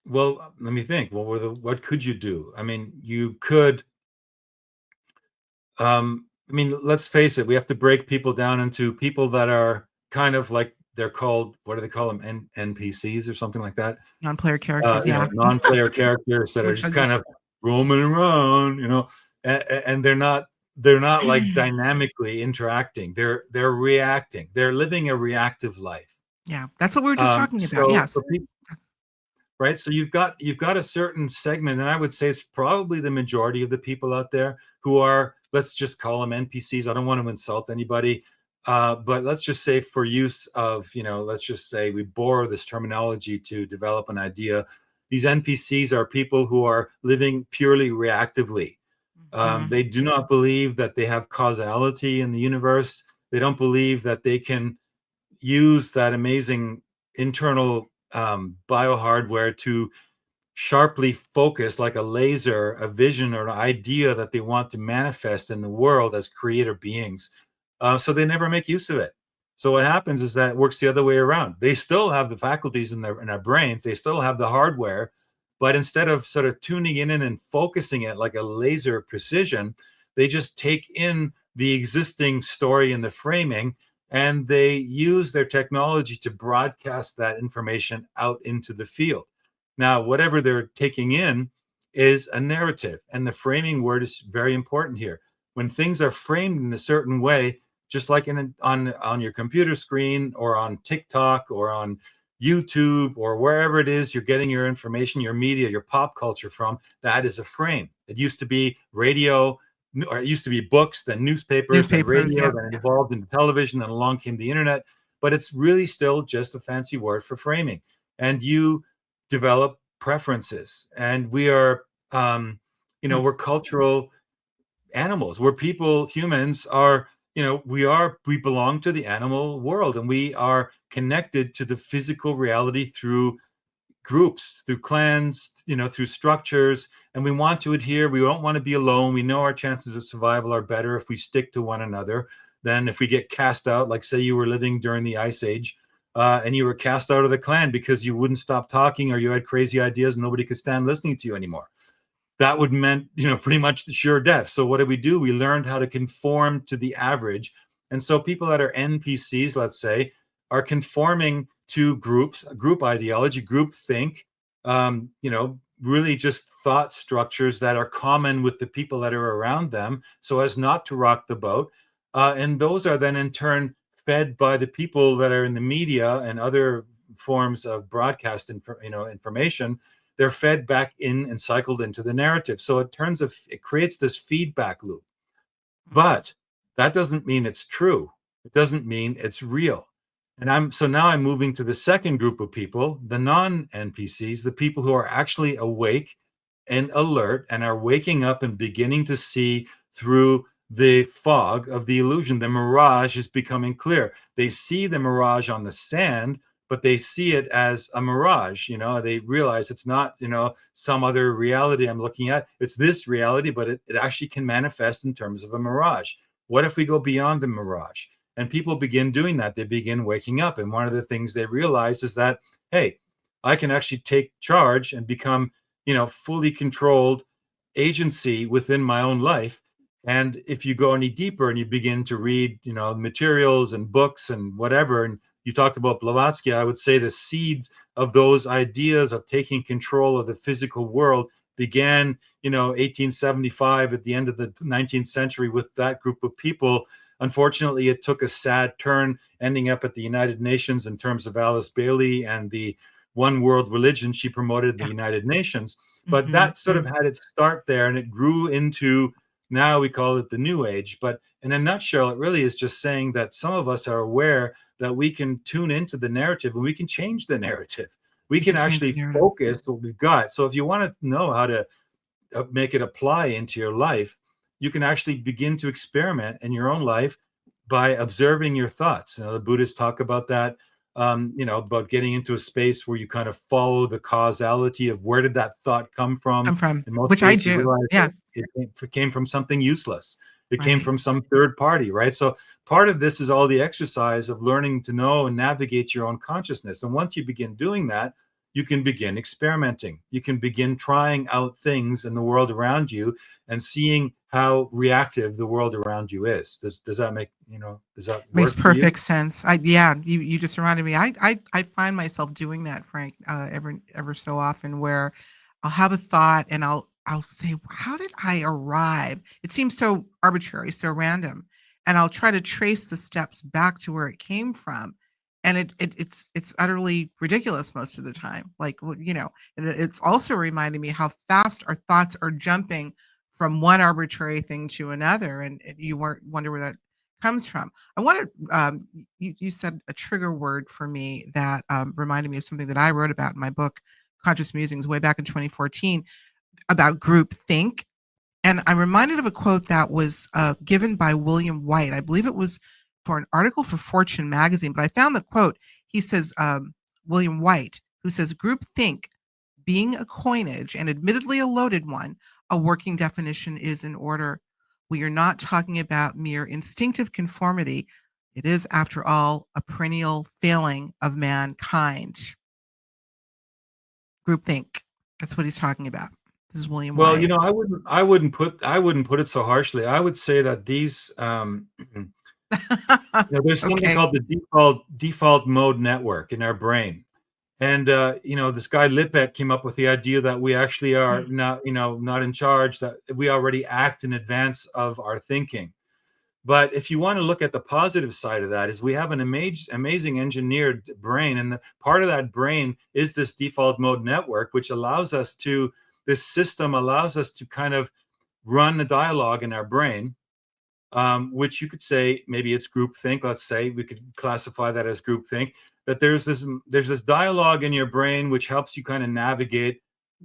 Well, let me think. What could you do? I mean, you could. I mean, let's face it. We have to break people down into people that are kind of like they're called. What do they call them? NPCs or something like that. Non-player characters, yeah. Non-player characters that are Which I just just kind of roaming around, and they're not like dynamically interacting. They're reacting. They're living a reactive life. yeah, that's what we were just talking about. So for Yes. people, right? So you've got a certain segment, and I would say it's probably the majority of the people out there who are, let's just call them NPCs. I don't want to insult anybody, but let's just say for use of, let's just say we borrow this terminology to develop an idea. These NPCs are people who are living purely reactively. Mhm. They do not believe that they have causality in the universe. They don't believe that they can use that amazing internal biohardware to sharply focus like a laser, a vision or an idea that they want to manifest in the world as creator beings. So they never make use of it. So what happens is that it works the other way around. They still have the faculties in their brains. They still have the hardware, but instead of sort of tuning in and focusing it like a laser precision, they just take in the existing story and the framing, and they use their technology to broadcast that information out into the field. Now, whatever they're taking in is a narrative, and the framing word is very important here. When things are framed in a certain way, just like on your computer screen or on TikTok or on YouTube or wherever it is you're getting your information, your media, your pop culture from, that is a frame. It used to be radio, or it used to be books, then newspapers, then Newspapers, radio, yeah, then it yeah. evolved into television, then along came the internet. But it's really still just a fancy word for framing. And you develop preferences, and we are Mm, we're cultural animals. We're people. Humans are, we belong to the animal world, and we are connected to the physical reality through groups, through clans, through structures, and we want to adhere. We don't want to be alone. We know our chances of survival are better if we stick to one another than if we get cast out. Like, say you were living during the Ice Age, and you were cast out of the clan because you wouldn't stop talking, or you had crazy ideas and nobody could stand listening to you anymore. That would meant, pretty much the sure death. So what did we do? We learned how to conform to the average. And so people that are NPCs, let's say, are conforming to groups, group ideology, group think, really just thought structures that are common with the people that are around them, so as not to rock the boat. And those are then in turn fed by the people that are in the media and other forms of broadcast information. They're fed back in and cycled into the narrative. So it creates this feedback loop. mhm, But that doesn't mean it's true. It doesn't mean it's real. And now I'm moving to the second group of people, the non-NPCs, the people who are actually awake and alert and are waking up and beginning to see through the fog of the illusion. The mirage is becoming clear. They see the mirage on the sand, but they see it as a mirage. They realize it's not, some other reality I'm looking at. It's this reality, but it actually can manifest in terms of a mirage. What if we go beyond the mirage? And people begin doing that. They begin waking up. And one of the things they realize is that, hey, I can actually take charge and become, fully controlled agency within my own life. And if you go any deeper and you begin to read, materials and books and whatever, and you talked about Blavatsky, I would say the seeds of those ideas of taking control of the physical world began, 1875 at the end of the 19th century with that group of people. Unfortunately, it took a sad turn, ending up at the United Nations in terms of Alice Bailey and the one world religion she promoted in the United Nations. But that sort of had its start there, and it grew into, now we call it the New Age. But in a nutshell, it really is just saying that some of us are aware that we can tune into the narrative and we can change the narrative. We can actually focus what we've got. So if you want to know how to make it apply into your life, you can actually begin to experiment in your own life by observing your thoughts. The Buddhists talk about that, about getting into a space where you kind of follow the causality of where did that thought come from. In most which cases, I do. Yeah. It came from something useless. It came from some third party, right? So part of this is all the exercise of learning to know and navigate your own consciousness. And once you begin doing that, you can begin experimenting. You can begin trying out things in the world around you and seeing how reactive the world around you is. Does that make, does that makes perfect sense? You just reminded me. I find myself doing that, Frank, ever so often, where I'll have a thought and I'll say, how did I arrive? It seems so arbitrary, so random. And I'll try to trace the steps back to where it came from. And it's utterly ridiculous most of the time. Like, and it's also reminding me how fast our thoughts are jumping from one arbitrary thing to another. And you wonder where that comes from. I wanted, you said a trigger word for me that reminded me of something that I wrote about in my book, Conscious Musings, way back in 2014, about group think. And I'm reminded of a quote that was given by William White. I believe it was for an article for Fortune magazine, but I found the quote. He says, William White, who says, group think being a coinage and admittedly a loaded one, a working definition is in order. We are not talking about mere instinctive conformity. It is, after all, a perennial failing of mankind. Groupthink. That's what he's talking about. This is William White. Well, I wouldn't put it so harshly. I would say that these there's something called the default mode network in our brain. And this guy Lipet came up with the idea that we actually are not in charge, that we already act in advance of our thinking. But if you want to look at the positive side of that, is we have an amazing engineered brain, and the part of that brain is this default mode network, which this system allows us to kind of run a dialogue in our brain, which you could say maybe it's groupthink. Let's say we could classify that as groupthink. That there's this dialogue in your brain which helps you kind of navigate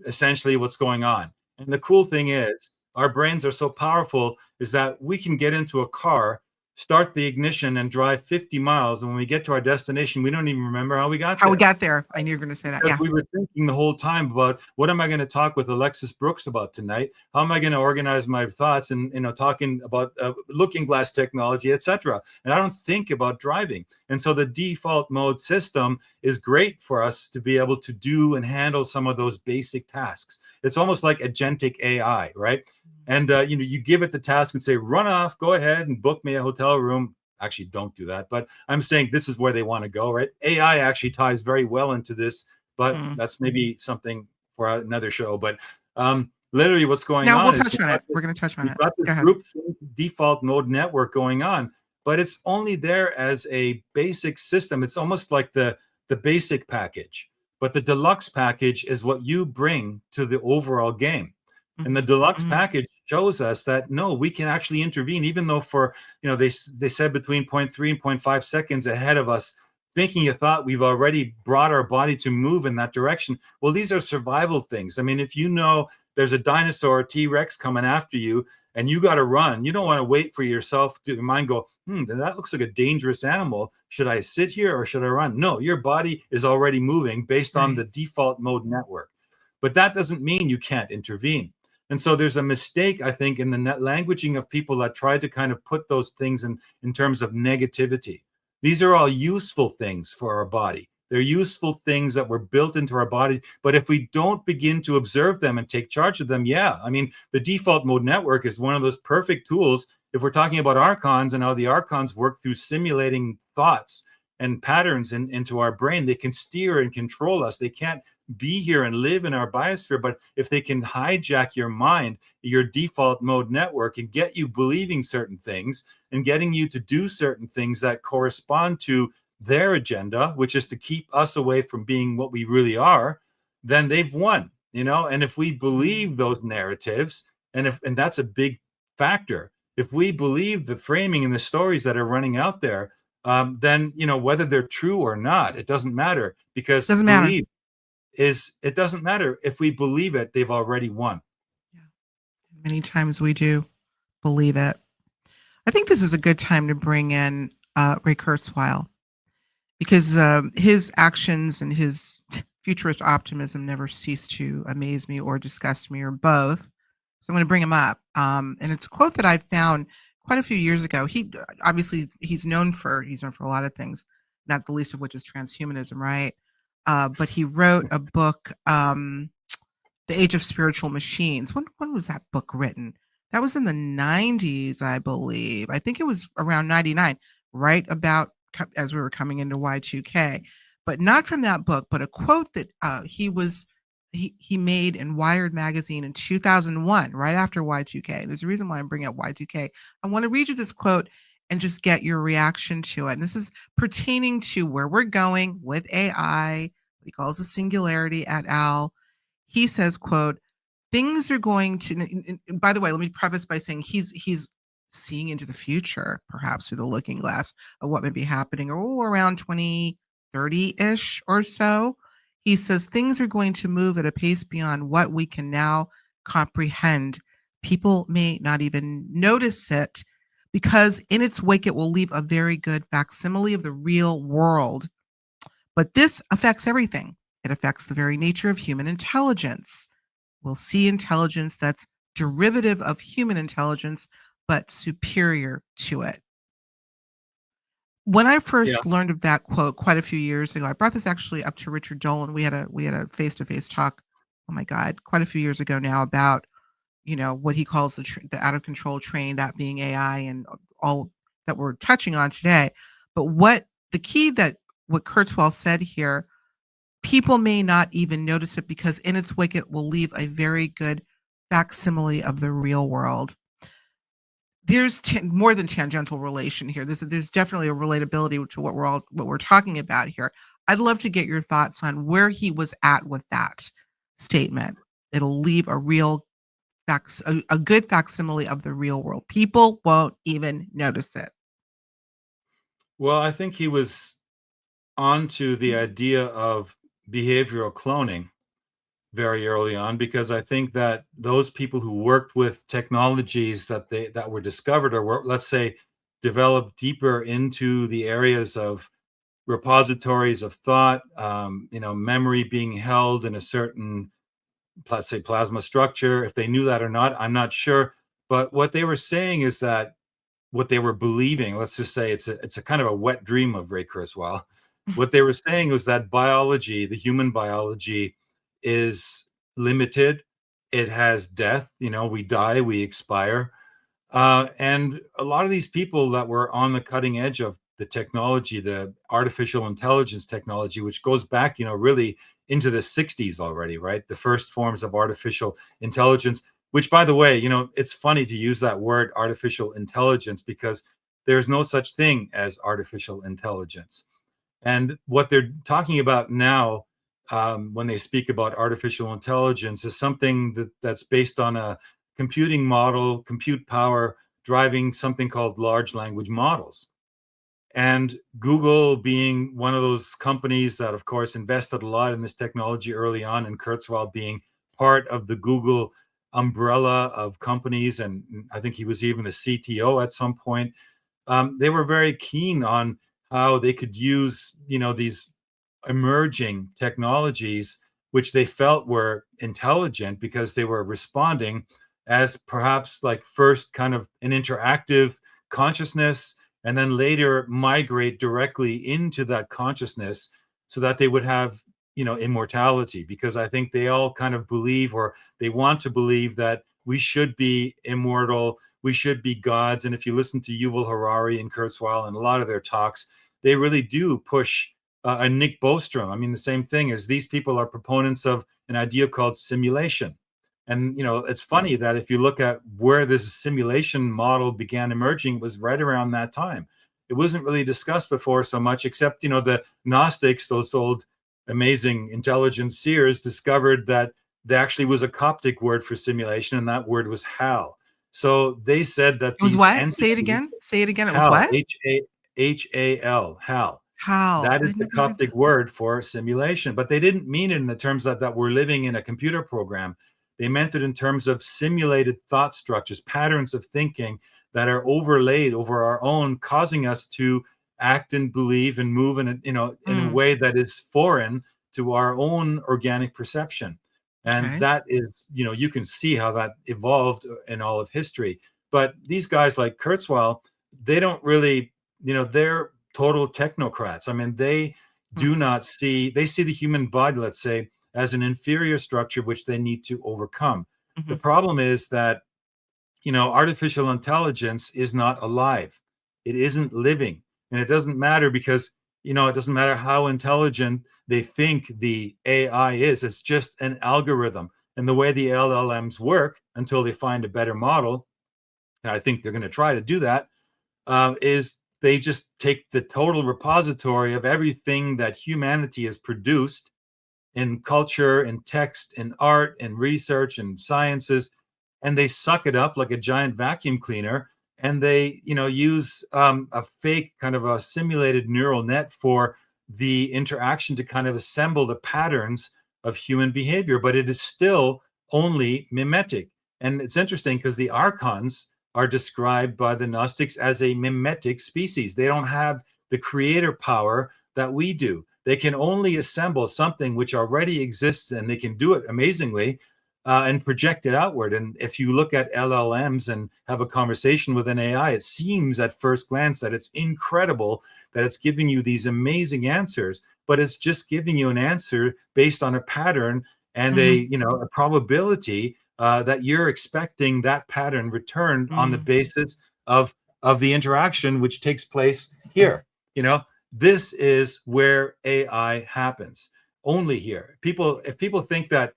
essentially what's going on. And the cool thing is, our brains are so powerful is that we can get into a car, start the ignition, and drive 50 miles. And when we get to our destination, we don't even remember how we got there. I knew you were going to say that. We were thinking the whole time about, what am I going to talk with Alexis Brooks about tonight? How am I going to organize my thoughts? And, talking about looking glass technology, etc. And I don't think about driving. And so the default mode system is great for us to be able to do and handle some of those basic tasks. It's almost like agentic AI, right? And, you give it the task and say, run off, go ahead and book me a hotel room. Actually, don't do that. But I'm saying this is where they want to go, right? AI actually ties very well into this, but that's maybe something for another show. But literally what's going on. We'll touch on it. We're going to touch on it. We've got this group default mode network going on, but it's only there as a basic system. It's almost like the basic package, but the deluxe package is what you bring to the overall game. And the deluxe package shows us that, no, we can actually intervene, even though for, they said between 0.3 and 0.5 seconds ahead of us, thinking a thought, we've already brought our body to move in that direction. Well, these are survival things. I mean, if you know there's a dinosaur T-Rex coming after you and you got to run, you don't want to wait for yourself to your mind go, that looks like a dangerous animal. Should I sit here or should I run? No, your body is already moving based on Right. the default mode network. But that doesn't mean you can't intervene. And so there's a mistake, I think, in the net languaging of people that try to kind of put those things in terms of negativity. These are all useful things for our body. They're useful things that were built into our body. But if we don't begin to observe them and take charge of them, yeah, I mean, the default mode network is one of those perfect tools. If we're talking about Archons and how the Archons work through simulating thoughts and patterns into our brain, they can steer and control us. They can't be here and live in our biosphere, but if they can hijack your mind, your default mode network, and get you believing certain things and getting you to do certain things that correspond to their agenda, which is to keep us away from being what we really are, then they've won, you know. And if we believe those narratives, and that's a big factor, if we believe the framing and the stories that are running out there, then, you know, whether they're true or not, it doesn't matter, because Doesn't matter. it doesn't matter. If we believe it, they've already won. Yeah. Many times we do believe it. I think this is a good time to bring in Ray Kurzweil, because his actions and his futurist optimism never cease to amaze me or disgust me, or both. So I'm going to bring him up. And it's a quote that I found quite a few years ago. He obviously he's known for a lot of things, not the least of which is transhumanism, right? But he wrote a book, The Age of Spiritual Machines. When was that book written? That was in the 90s, I believe. I think it was around 99, right about as we were coming into Y2K. But not from that book, but a quote that he made in Wired magazine in 2001, right after Y2K. There's a reason why I'm bringing up Y2K. I want to read you this quote and just get your reaction to it. And this is pertaining to where we're going with AI, what he calls the singularity et al. He says, quote, things are going to, and by the way, let me preface by saying he's seeing into the future, perhaps through the looking glass of what may be happening around 2030-ish or so. He says things are going to move at a pace beyond what we can now comprehend. People may not even notice it because in its wake it will leave a very good facsimile of the real world. But this affects everything. It affects the very nature of human intelligence. We'll see intelligence that's derivative of human intelligence, but superior to it. When I Yeah. first learned of that quote quite a few years ago, I brought this actually up to Richard Dolan. We had a face-to-face talk. Oh my God, quite a few years ago now, about what he calls the out of control train, that being AI, and all that we're touching on today. But what Kurzweil said here, people may not even notice it because in its wake it will leave a very good facsimile of the real world. There's more than tangential relation here. There's definitely a relatability to what we're talking about here. I'd love to get your thoughts on where he was at with that statement. It'll leave a good facsimile of the real world. People won't even notice it. Well, I think he was onto the idea of behavioral cloning very early on, because I think that those people who worked with technologies that were discovered, or were, let's say, developed deeper into the areas of repositories of thought, memory being held in a certain, let's say, plasma structure. If they knew that or not, I'm not sure. But what they were saying is that what they were believing, let's just say it's a kind of a wet dream of Ray Kurzweil. What they were saying was that biology, the human biology, is limited. It has death. We die, we expire. And a lot of these people that were on the cutting edge of the technology, the artificial intelligence technology, which goes back, really into the 60s already, right? The first forms of artificial intelligence, which, by the way, it's funny to use that word artificial intelligence, because there's no such thing as artificial intelligence. And what they're talking about now, when they speak about artificial intelligence, is something that's based on a computing model, compute power, driving something called large language models. And Google being one of those companies that, of course, invested a lot in this technology early on, and Kurzweil being part of the Google umbrella of companies, and I think he was even the CTO at some point. They were very keen on how they could use, these emerging technologies, which they felt were intelligent because they were responding as perhaps like first kind of an interactive consciousness, and then later migrate directly into that consciousness so that they would have, immortality. Because I think they all kind of believe, or they want to believe, that we should be immortal, we should be gods. And if you listen to Yuval Harari and Kurzweil and a lot of their talks, they really do push a Nick Bostrom. I mean, the same thing is these people are proponents of an idea called simulation. And, it's funny that if you look at where this simulation model began emerging, it was right around that time. It wasn't really discussed before so much, except, the Gnostics, those old amazing intelligent seers, discovered that there actually was a Coptic word for simulation, and that word was hal. So they said that It was these what? Say it entities, again. Say it again. It was hal, what? H-A-L, hal, How? that is I the never heard Coptic that. word for simulation. But they didn't mean it in the terms that we're living in a computer program. They meant it in terms of simulated thought structures, patterns of thinking that are overlaid over our own, causing us to act and believe and move in a Mm, way that is foreign to our own organic perception. And okay. that is, you can see how that evolved in all of history. But these guys like Kurzweil, they don't really, they're total technocrats. I mean, they Mm, do not see, they see the human body, let's say, as an inferior structure which they need to overcome. The mhm, problem is that, artificial intelligence is not alive. It isn't living. And it doesn't matter because, it doesn't matter how intelligent they think the AI is. It's just an algorithm. And the way the LLMs work, until they find a better model, and I think they're going to try to do that, is they just take the total repository of everything that humanity has produced in culture, in text, in art, in research, and sciences, and they suck it up like a giant vacuum cleaner. And they, use a fake kind of a simulated neural net for the interaction to kind of assemble the patterns of human behavior, but it is still only mimetic. And it's interesting because the Archons are described by the Gnostics as a mimetic species. They don't have the creator power that we do. They can only assemble something which already exists, and they can do it amazingly, and project it outward. And if you look at LLMs and have a conversation with an AI, it seems at first glance that it's incredible, that it's giving you these amazing answers, but it's just giving you an answer based on a pattern and mhm, a probability that you're expecting that pattern returned on the mm, basis of the interaction which takes place here. You know, this is where AI happens. Only here. If people think that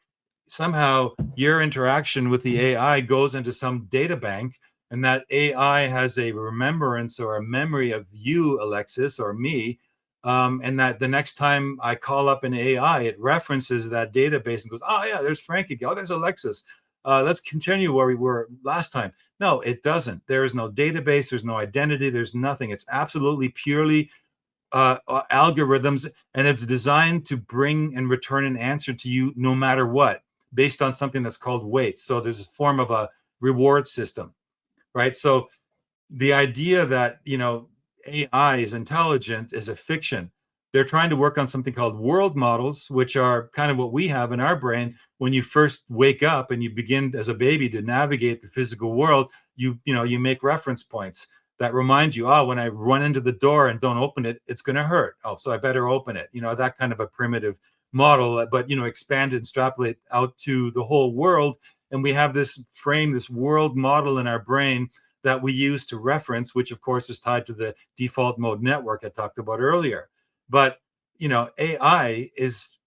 somehow your interaction with the AI goes into some data bank, and that AI has a remembrance or a memory of you, Alexis, or me, and that the next time I call up an AI, it references that database and goes, "Oh yeah, there's Frankie. Oh, there's Alexis. Let's continue where we were last time." No, it doesn't. There is no database. There's no identity. There's nothing. It's absolutely purely algorithms, and it's designed to bring and return an answer to you no matter what, based on something that's called weight. So there's a form of a reward system, right? So the idea that AI is intelligent is a fiction. They're trying to work on something called world models, which are kind of what we have in our brain when you first wake up and you begin as a baby to navigate the physical world. You make reference points that remind you, oh, when I run into the door and don't open it, it's going to hurt. Oh, so I better open it. That kind of a primitive model, but expand and extrapolate out to the whole world. And we have this frame, this world model in our brain that we use to reference, which of course is tied to the default mode network I talked about earlier. But AI is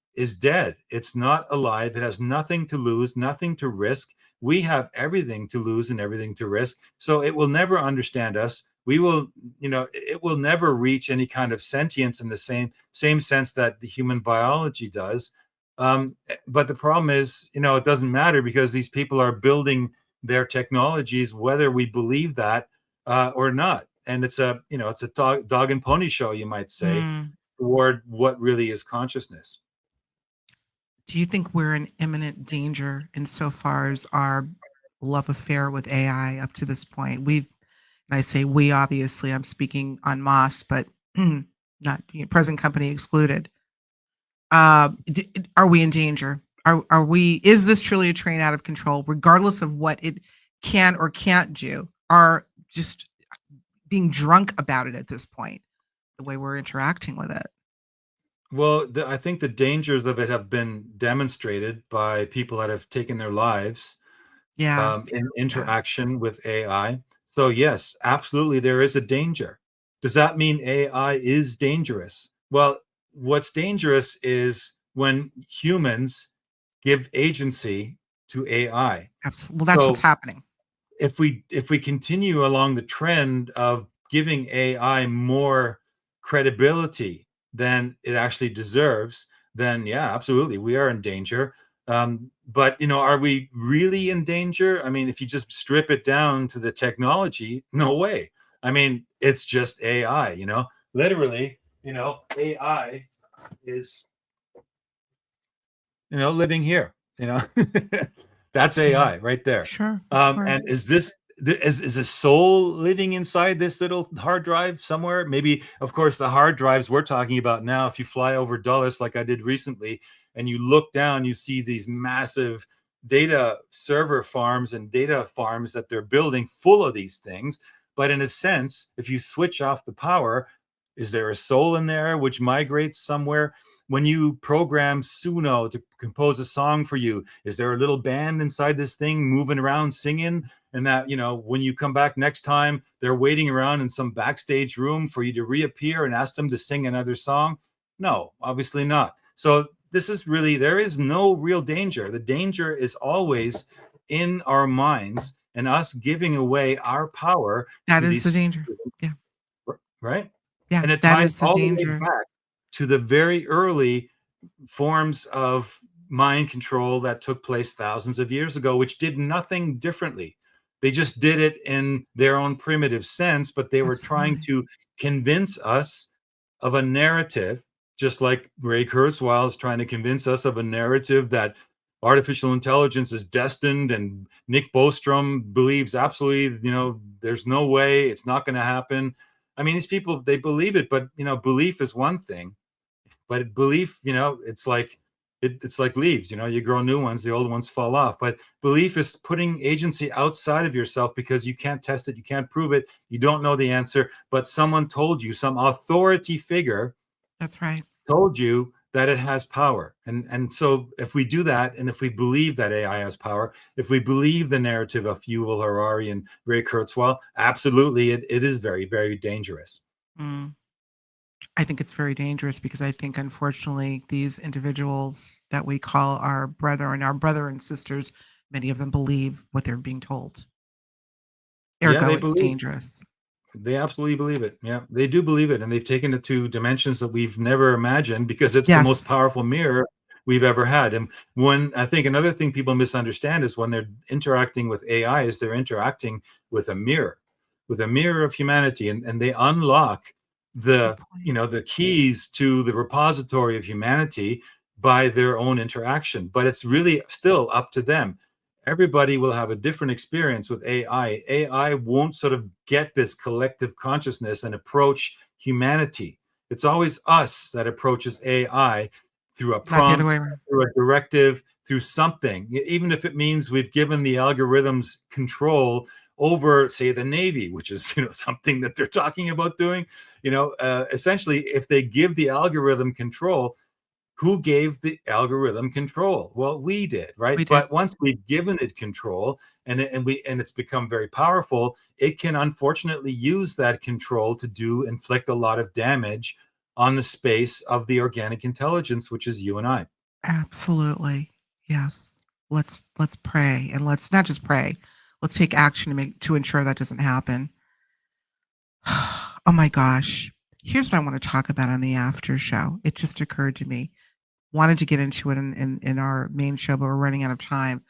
dead. It's not alive. It has nothing to lose, nothing to risk. We have everything to lose and everything to risk. So it will never understand us. It will never reach any kind of sentience in the same sense that the human biology does. But the problem is, it doesn't matter, because these people are building their technologies, whether we believe that or not. and it's a, it's a dog and pony show, you might say, Mm. toward what really is consciousness. Do you think we're in imminent danger insofar as our love affair with AI up to this point? And I say we, obviously, I'm speaking on Moss, but not present company excluded. Are we in danger? Are we? Is this truly a train out of control, regardless of what it can or can't do? Are just being drunk about it at this point, the way we're interacting with it. Well, I think the dangers of it have been demonstrated by people that have taken their lives Yes, in yes, interaction with AI. So, yes, absolutely, there is a danger. Does that mean AI is dangerous? Well, what's dangerous is when humans give agency to AI. absolutely. Well, that's what's So, happening. if we continue along the trend of giving AI more credibility than it actually deserves, then yeah, absolutely, we are in danger. But are we really in danger? I mean, if you just strip it down to the technology, no way. I mean, it's just AI. Literally, AI is living here. That's Sure, AI right there. sure, of course. And is a soul living inside this little hard drive somewhere? Maybe, of course, the hard drives we're talking about now. If you fly over Dulles, like I did recently, and you look down, you see these massive data server farms and data farms that they're building full of these things. But in a sense, if you switch off the power, is there a soul in there which migrates somewhere? When you program Suno to compose a song for you, is there a little band inside this thing moving around singing? And that, when you come back next time, they're waiting around in some backstage room for you to reappear and ask them to sing another song? No, obviously not. So there is no real danger. The danger is always in our minds and us giving away our power That to is the these, danger. Yeah, right? yeah, And it that ties is the all the way danger. back to the very early forms of mind control that took place thousands of years ago, which did nothing differently. They just did it in their own primitive sense, but they were trying Absolutely. to convince us of a narrative, just like Ray Kurzweil is trying to convince us of a narrative that artificial intelligence is destined, and Nick Bostrom believes absolutely, there's no way, it's not going to happen. I mean, these people, they believe it, but belief is one thing, but belief, it's like leaves. You grow new ones, the old ones fall off. But belief is putting agency outside of yourself because you can't test it, you can't prove it, you don't know the answer, but someone told you, some authority figure That's right. told you that it has power. And so if we do that, and if we believe that AI has power, if we believe the narrative of Yuval Harari and Ray Kurzweil, absolutely, it is very, very dangerous. Mm. I think it's very dangerous because I think, unfortunately, these individuals that we call our brother and sisters, many of them believe what they're being told. Yeah, Ergo, they it's believe. dangerous. They absolutely believe it. Yeah, they do believe it, and they've taken it to dimensions that we've never imagined because it's the most Yes, powerful mirror we've ever had. And when I think another thing people misunderstand is when they're interacting with AI, is they're interacting with a mirror of humanity, and they unlock good the point. the keys to the repository of humanity by their own interaction. But it's really still up to them. Everybody will have a different experience with AI. AI won't sort of get this collective consciousness and approach humanity. It's always us that approaches AI through a Not the other way prompt, around. through a directive, through something, even if it means we've given the algorithms control over, say, the Navy, which is something that they're talking about doing. Essentially, if they give the algorithm control, who gave the algorithm control? Well, we did, right? We did. But once we've given it control, and it's become very powerful, it can unfortunately use that control to inflict a lot of damage on the space of the organic intelligence, which is you and I. Absolutely. Yes. Let's pray, and let's not just pray. Let's take action to ensure that doesn't happen. Oh my gosh. Here's what I want to talk about on the after show. It just occurred to me. Wanted to get into it in our main show, but we're running out of time.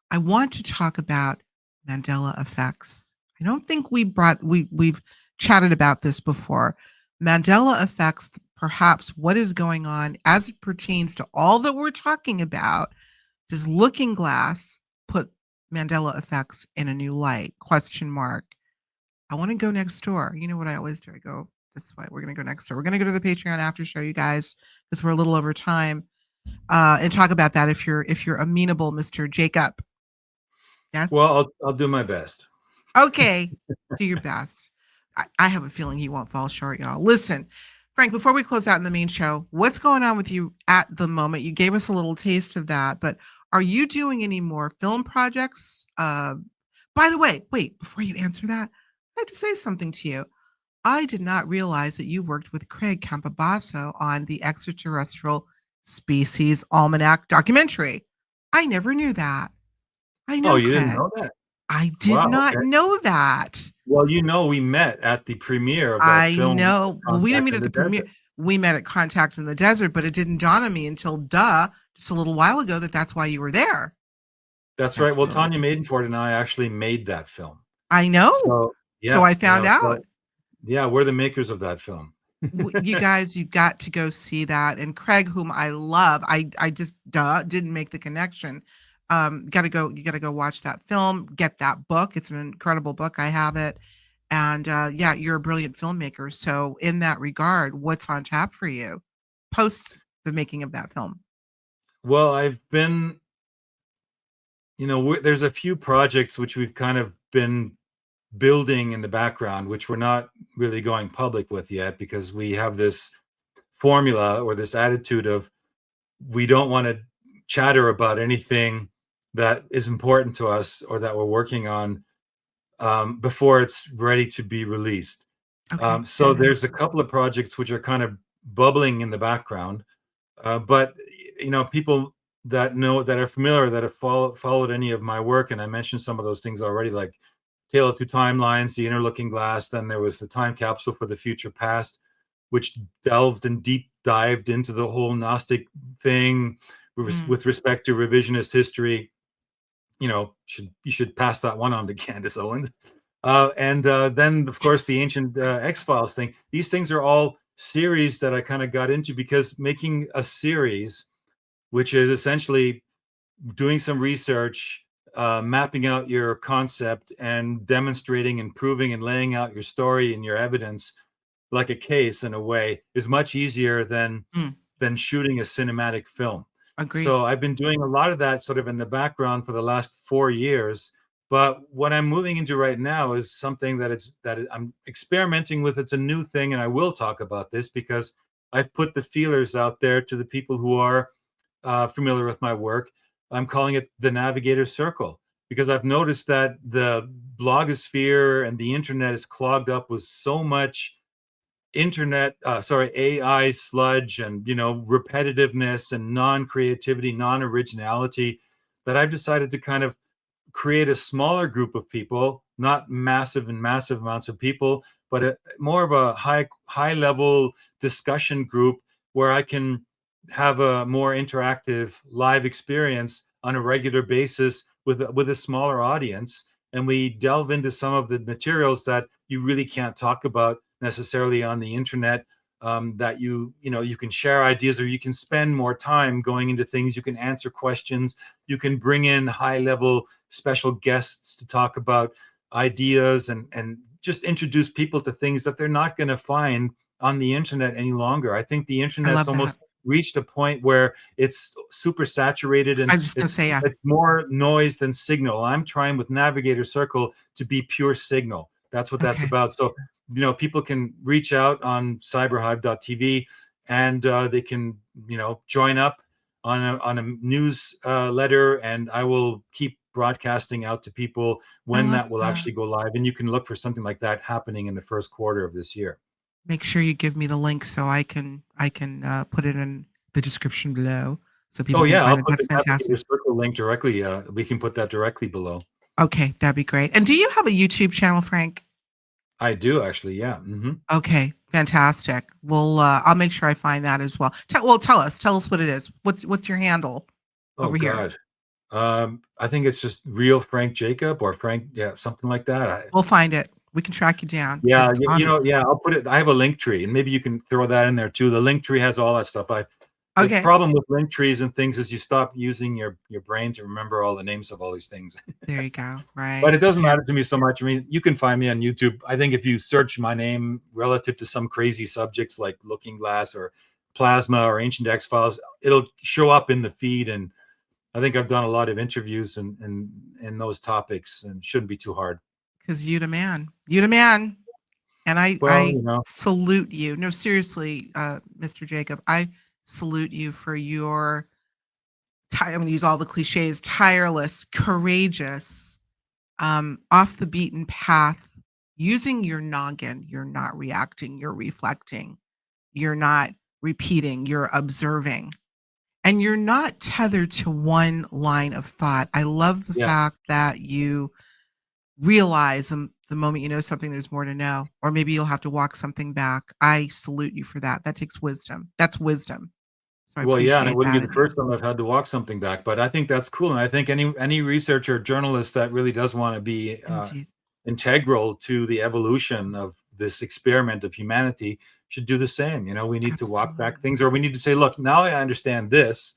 I want to talk about Mandela effects. I don't think we've chatted about this before. Mandela affects perhaps what is going on as it pertains to all that we're talking about. Does Looking Glass put Mandela effects in a new light? Question mark. I want to go next door. You know what I always do? I go this way. We're going to go next door. We're going to go to the Patreon after show, you guys, because we're a little over time, and talk about that if you're amenable, Mr. Jacob. Yes. Well, I'll do my best. Okay. Do your best. I have a feeling he won't fall short, y'all. Listen, Frank, before we close out in the main show, what's going on with you at the moment? You gave us a little taste of that, but are you doing any more film projects? By the way, wait, before you answer that, I have to say something to you. I did not realize that you worked with Craig Campobasso on the Extraterrestrial Species Almanac documentary. I never knew that. I Oh, know you didn't Craig. know that? I did Wow. not Okay. know that. Well, we met at the premiere of that I film, know. Well, we didn't Contact meet in at the the premiere. Desert. We met at Contact in the Desert, but it didn't dawn on me until just a little while ago that that's why you were there. That's right. That's Well, really Tanya Maidenford and I actually made that film. I know. So So yeah, I found out. so yeah, we're the makers of that film. You guys, you got to go see that. And Craig, whom I love, I just didn't make the connection. Gotta go, you gotta go watch that film, get that book. It's an incredible book. I have it. And yeah, you're a brilliant filmmaker. So in that regard, what's on tap for you post the making of that film? Well, I've been, there's a few projects which we've kind of been building in the background, which we're not really going public with yet because we have this formula or this attitude of we don't want to chatter about anything that is important to us or that we're working on before it's ready to be released. Okay. So there's a couple of projects which are kind of bubbling in the background, but people that are familiar, that have followed any of my work, and I mentioned some of those things already, like Tale of Two Timelines, The Inner Looking Glass. Then there was the Time Capsule for the Future Past, which delved and deep dived into the whole Gnostic thing with respect to revisionist history. You should pass that one on to Candace Owens. And then, of course, the Ancient X-Files thing. These things are all series that I kind of got into because making a series, which is essentially doing some research, mapping out your concept and demonstrating and proving and laying out your story and your evidence like a case in a way, is much easier than shooting a cinematic film. Agreed. So I've been doing a lot of that sort of in the background for the last 4 years. But what I'm moving into right now is something that I'm experimenting with. It's a new thing, and I will talk about this because I've put the feelers out there to the people who are familiar with my work. I'm calling it the Navigator Circle because I've noticed that the blogosphere and the internet is clogged up with so much AI sludge and repetitiveness and non-creativity, non-originality, that I've decided to kind of create a smaller group of people, not massive amounts of people, but more of a high level discussion group where I can have a more interactive live experience on a regular basis with a smaller audience, and we delve into some of the materials that you really can't talk about necessarily on the internet, that you can share ideas, or you can spend more time going into things. You can answer questions. You can bring in high level special guests to talk about ideas and just introduce people to things that they're not going to find on the internet any longer. I think the I internet's love that. almost reached a point where it's super saturated and I was just gonna say, yeah. it's more noise than signal. I'm trying with Navigator Circle to be pure signal. That's what that's Okay. about. So people can reach out on cyberhive.tv and they can join up on a newsletter, and I will keep broadcasting out to people when that will actually go live. And you can look for something like that happening in the first quarter of this year. Make sure you give me the link so I can put it in the description below so people can I'll find it. put That's the Navigator fantastic. Circle link directly. We can put that directly below. Okay, that'd be great. And do you have a YouTube channel, Frank? I do actually, yeah. Okay, fantastic. Well, I'll make sure I find that as well. Tell us what it is. What's your handle over here? God. I think it's just real Frank Jacob or Frank, something like that. We'll find it. We can track you down because Yeah, it's on. yeah, I'll put it. I have a link tree, and maybe you can throw that in there too. The link tree has all that stuff. The Okay. problem with link trees and things is you stop using your brain to remember all the names of all these things. There you go. But Right. it doesn't Yeah. matter to me so much. I mean, you can find me on YouTube. I think if you search my name relative to some crazy subjects like Looking Glass or Plasma or Ancient X Files, it'll show up in the feed. And I think I've done a lot of interviews in those topics, and shouldn't be too hard. Because you the man. You the man. And Well, I salute you. No, seriously, Mr. Jacob, I salute you for your I'm going to use all the cliches, tireless, courageous, off the beaten path, using your noggin. You're not reacting, you're reflecting. You're not repeating, you're observing. And you're not tethered to one line of thought. I love the yeah. fact that you realize the moment you know something, there's more to know, or maybe you'll have to walk something back. I salute you for that. That takes wisdom. That's wisdom. So I Well, yeah, and it appreciate wouldn't be that the in you. first time I've had to walk something back, but I think that's cool. And I think any researcher, journalist that really does want to be Indeed. integral to the evolution of this experiment of humanity should do the same. We need to walk back Absolutely. things, or we need to say, look, now I understand this,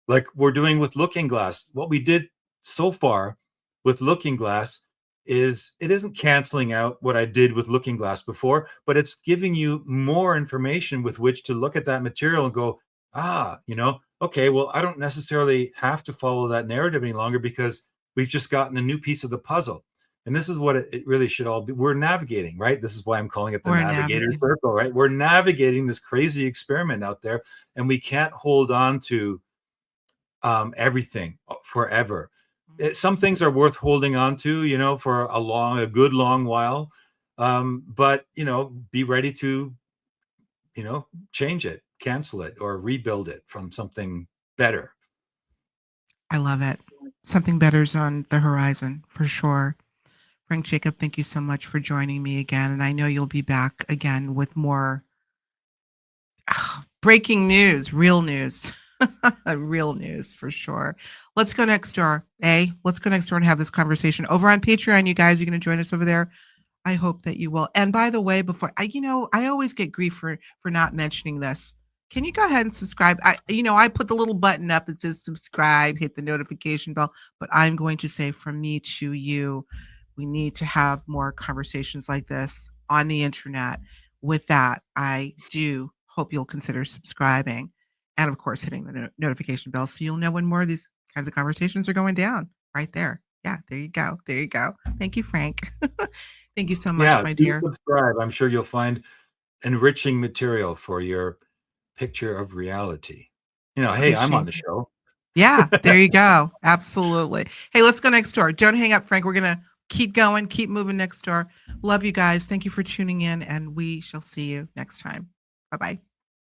like we're doing with Looking Glass. What we did so far with Looking Glass is it isn't canceling out what I did with Looking Glass before, but it's giving you more information with which to look at that material and go, okay, well, I don't necessarily have to follow that narrative any longer because we've just gotten a new piece of the puzzle. And this is what it really should all be. We're navigating, right? This is why I'm calling it the Or Navigator navigating. Circle, right? We're navigating this crazy experiment out there, and we can't hold on to everything forever. Some things are worth holding on to, for a good long while. But be ready to, change it, cancel it, or rebuild it from something better. I love it. Something better's on the horizon for sure. Frank Jacob, thank you so much for joining me again. And I know you'll be back again with more breaking news, real news. Real news for sure. Let's go next door. Let's go next door and have this conversation over on Patreon. You guys, you're going to join us over there. I hope that you will. And by the way, before I always get grief for not mentioning this. Can you go ahead and subscribe? I put the little button up that says subscribe, hit the notification bell, but I'm going to say from me to you, we need to have more conversations like this on the internet. With that, I do hope you'll consider subscribing and of course hitting the notification bell so you'll know when more of these kinds of conversations are going down right there. Yeah, there you go. There you go. Thank you, Frank. Thank you so much, Yeah, my do dear. subscribe. I'm sure you'll find enriching material for your picture of reality. Hey, I'm on Appreciate the it. show. Yeah, there you go. Absolutely. Hey, let's go next door. Don't hang up, Frank. We're going to keep going, keep moving next door. Love you guys. Thank you for tuning in, and we shall see you next time. Bye bye.